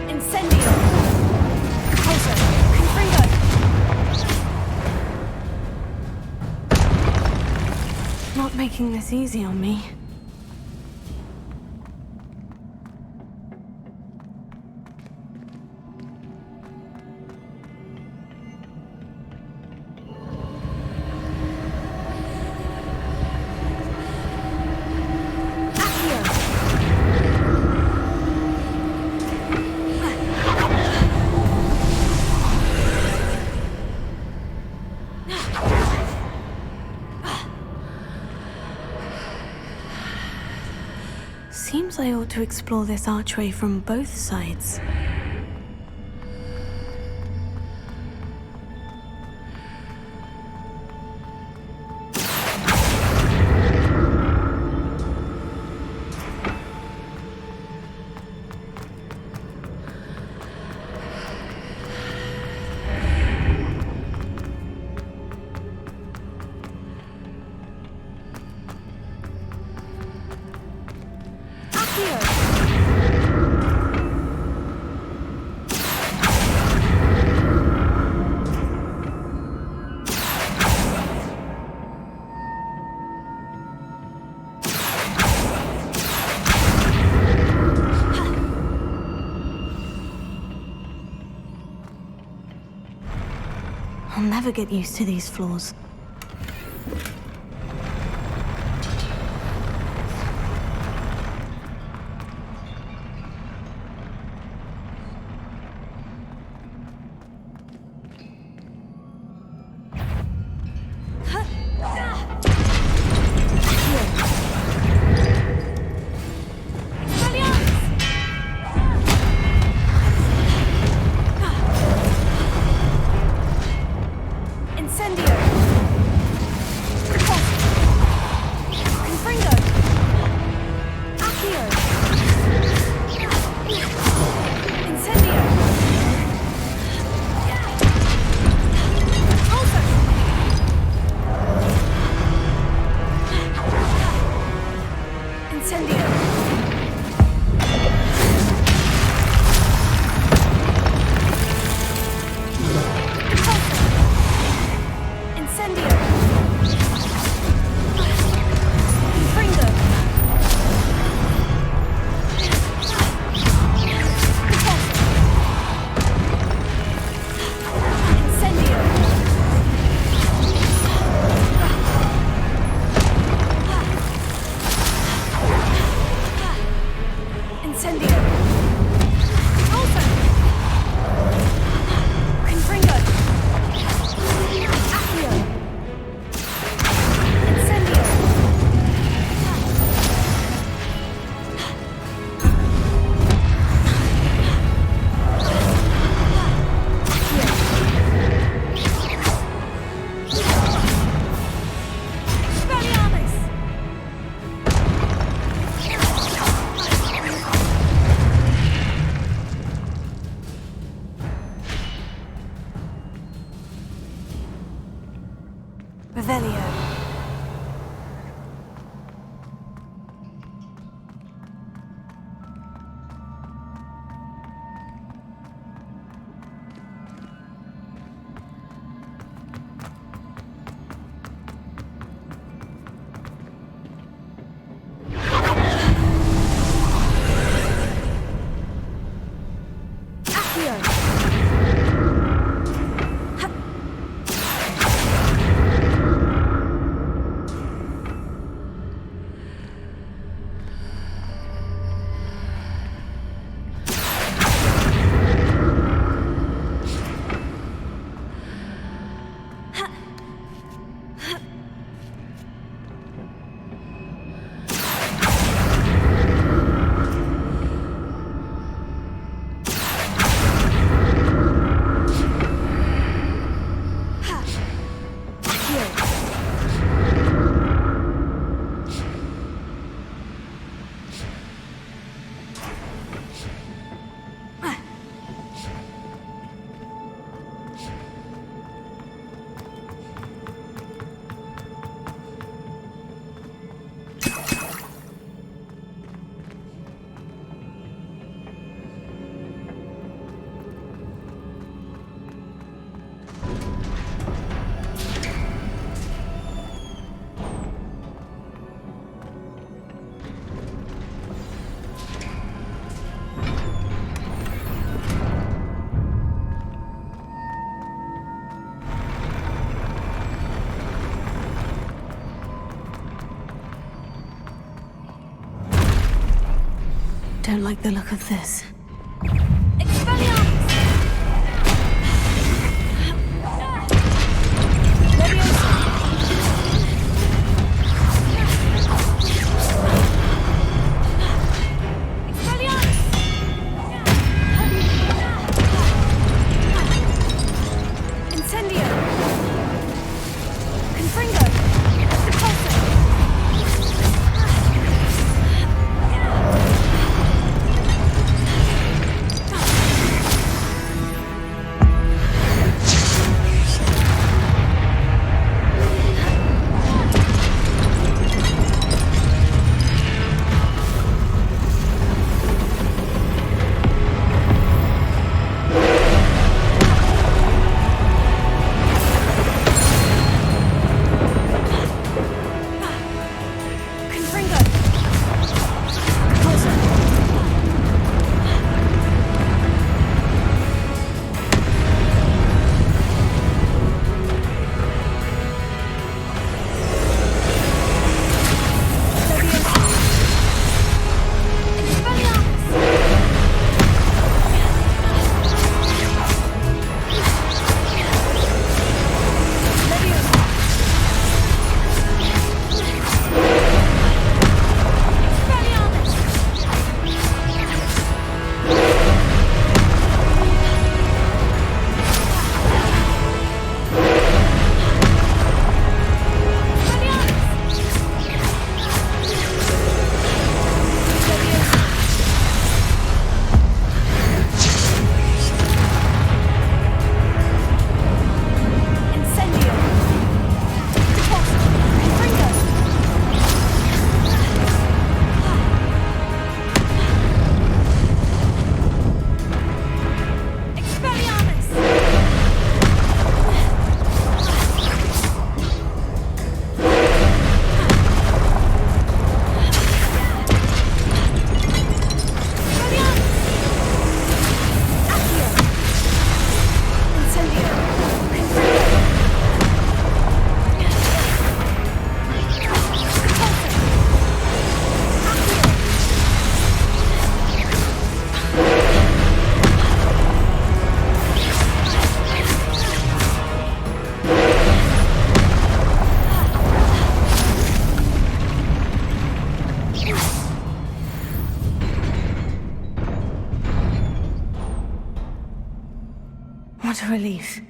Incendio! Repulsor! Confringo! Not making this easy on me. Seems I ought to explore this archway from both sides. I'll never get used to these floors. Huh? Revelio. Don't like the look of this. What a relief.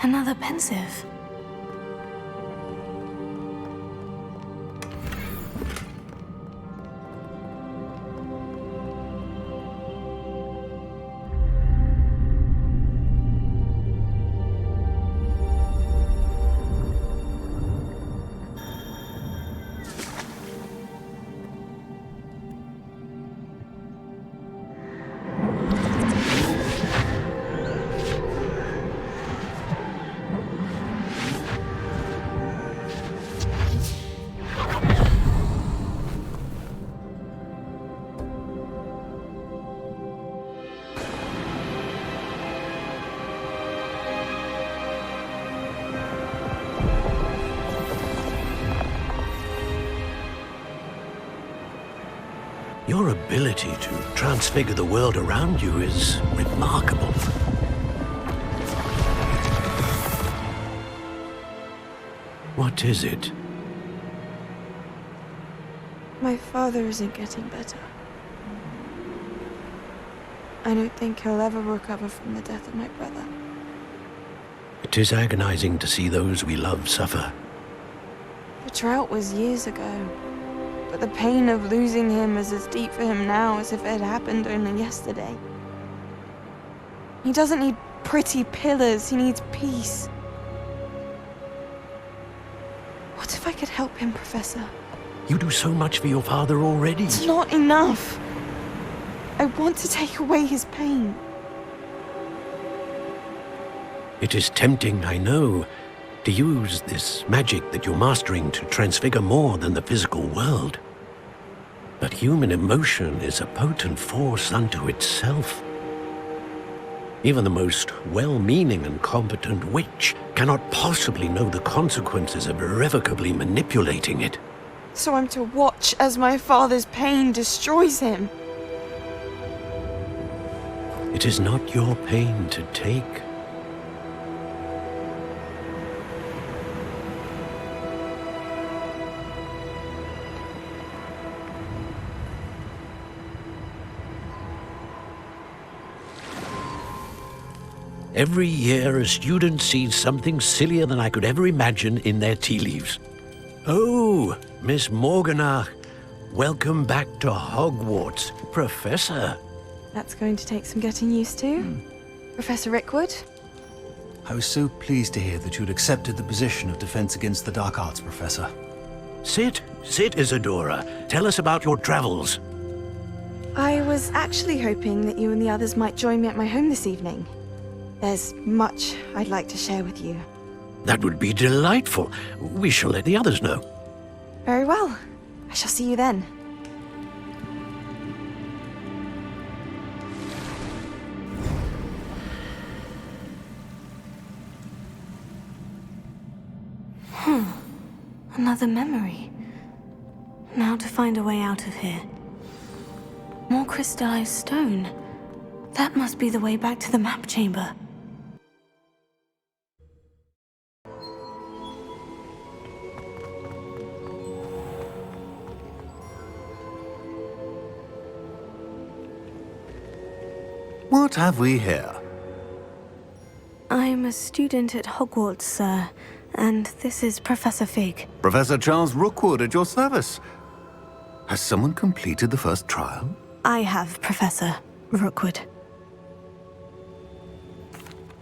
Another pensive. Your ability to transfigure the world around you is remarkable. What is it? My father isn't getting better. I don't think he'll ever recover from the death of my brother. It is agonizing to see those we love suffer. The drought was years ago, but the pain of losing him is as deep for him now as if it had happened only yesterday. He doesn't need pretty pillars, he needs peace. What if I could help him, Professor? You do so much for your father already. It's not enough. I want to take away his pain. It is tempting, I know, to use this magic that you're mastering to transfigure more than the physical world. But human emotion is a potent force unto itself. Even the most well-meaning and competent witch cannot possibly know the consequences of irrevocably manipulating it. So I'm to watch as my father's pain destroys him. It is not your pain to take. Every year, a student sees something sillier than I could ever imagine in their tea leaves. Oh, Miss Morganach, welcome back to Hogwarts, Professor. That's going to take some getting used to. Professor Rickwood? I was so pleased to hear that you'd accepted the position of Defense Against the Dark Arts, Professor. Sit, Isadora. Tell us about your travels. I was actually hoping that you and the others might join me at my home this evening. There's much I'd like to share with you. That would be delightful. We shall let the others know. Very well. I shall see you then. Another memory. Now to find a way out of here. More crystallized stone. That must be the way back to the map chamber. What have we here? I'm a student at Hogwarts, sir, and this is Professor Fig. Professor Charles Rookwood at your service. Has someone completed the first trial? I have, Professor Rookwood.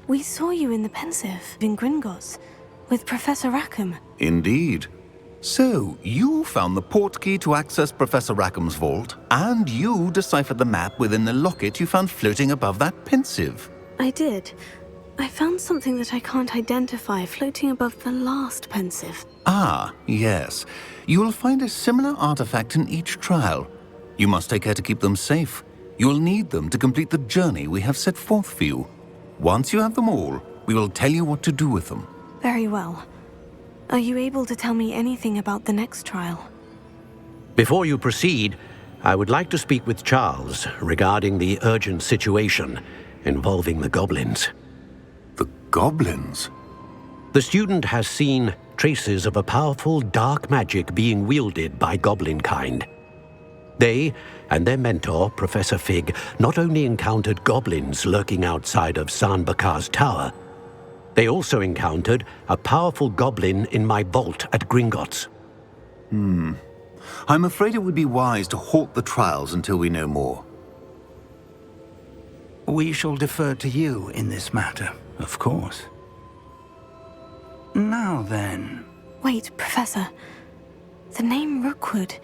We saw you in the Pensive in Gringotts with Professor Rackham. Indeed. So, you found the portkey to access Professor Rackham's vault, and you deciphered the map within the locket you found floating above that Pensive. I did. I found something that I can't identify floating above the last Pensive. Ah, yes. You will find a similar artifact in each trial. You must take care to keep them safe. You will need them to complete the journey we have set forth for you. Once you have them all, we will tell you what to do with them. Very well. Are you able to tell me anything about the next trial? Before you proceed, I would like to speak with Charles regarding the urgent situation involving the goblins. The goblins? The student has seen traces of a powerful dark magic being wielded by goblin kind. They and their mentor, Professor Fig, not only encountered goblins lurking outside of Sanbakar's tower, they also encountered a powerful goblin in my vault at Gringotts. I'm afraid it would be wise to halt the trials until we know more. We shall defer to you in this matter, of course. Now then... Wait, Professor. The name Rookwood.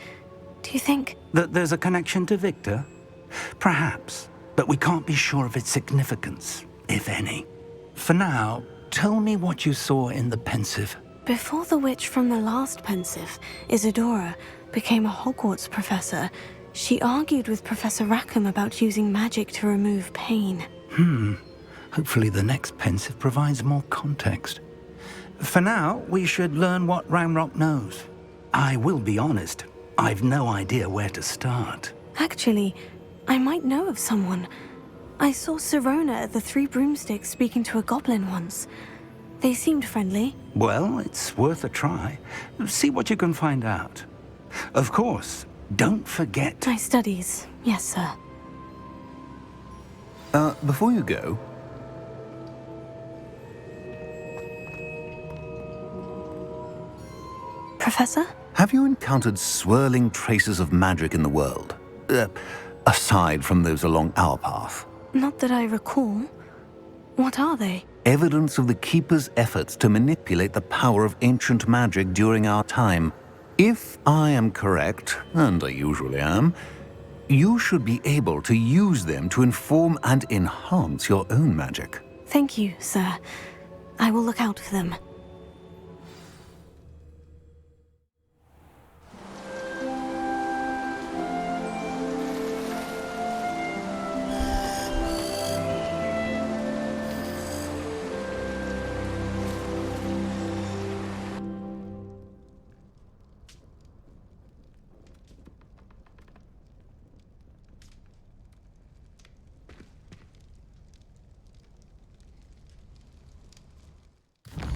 Do you think... that there's a connection to Victor? Perhaps, but we can't be sure of its significance, if any. For now, tell me what you saw in the Pensive. Before the witch from the last Pensive, Isadora, became a Hogwarts professor, she argued with Professor Rackham about using magic to remove pain. Hopefully the next Pensive provides more context. For now, we should learn what Ramrock knows. I will be honest, I've no idea where to start. Actually, I might know of someone. I saw Sirona at the Three Broomsticks speaking to a goblin once. They seemed friendly. Well, it's worth a try. See what you can find out. Of course, don't forget... My studies, yes, sir. Before you go... Professor? Have you encountered swirling traces of magic in the world? Aside from those along our path? Not that I recall. What are they? Evidence of the Keeper's efforts to manipulate the power of ancient magic during our time. If I am correct, and I usually am, you should be able to use them to inform and enhance your own magic. Thank you, sir. I will look out for them.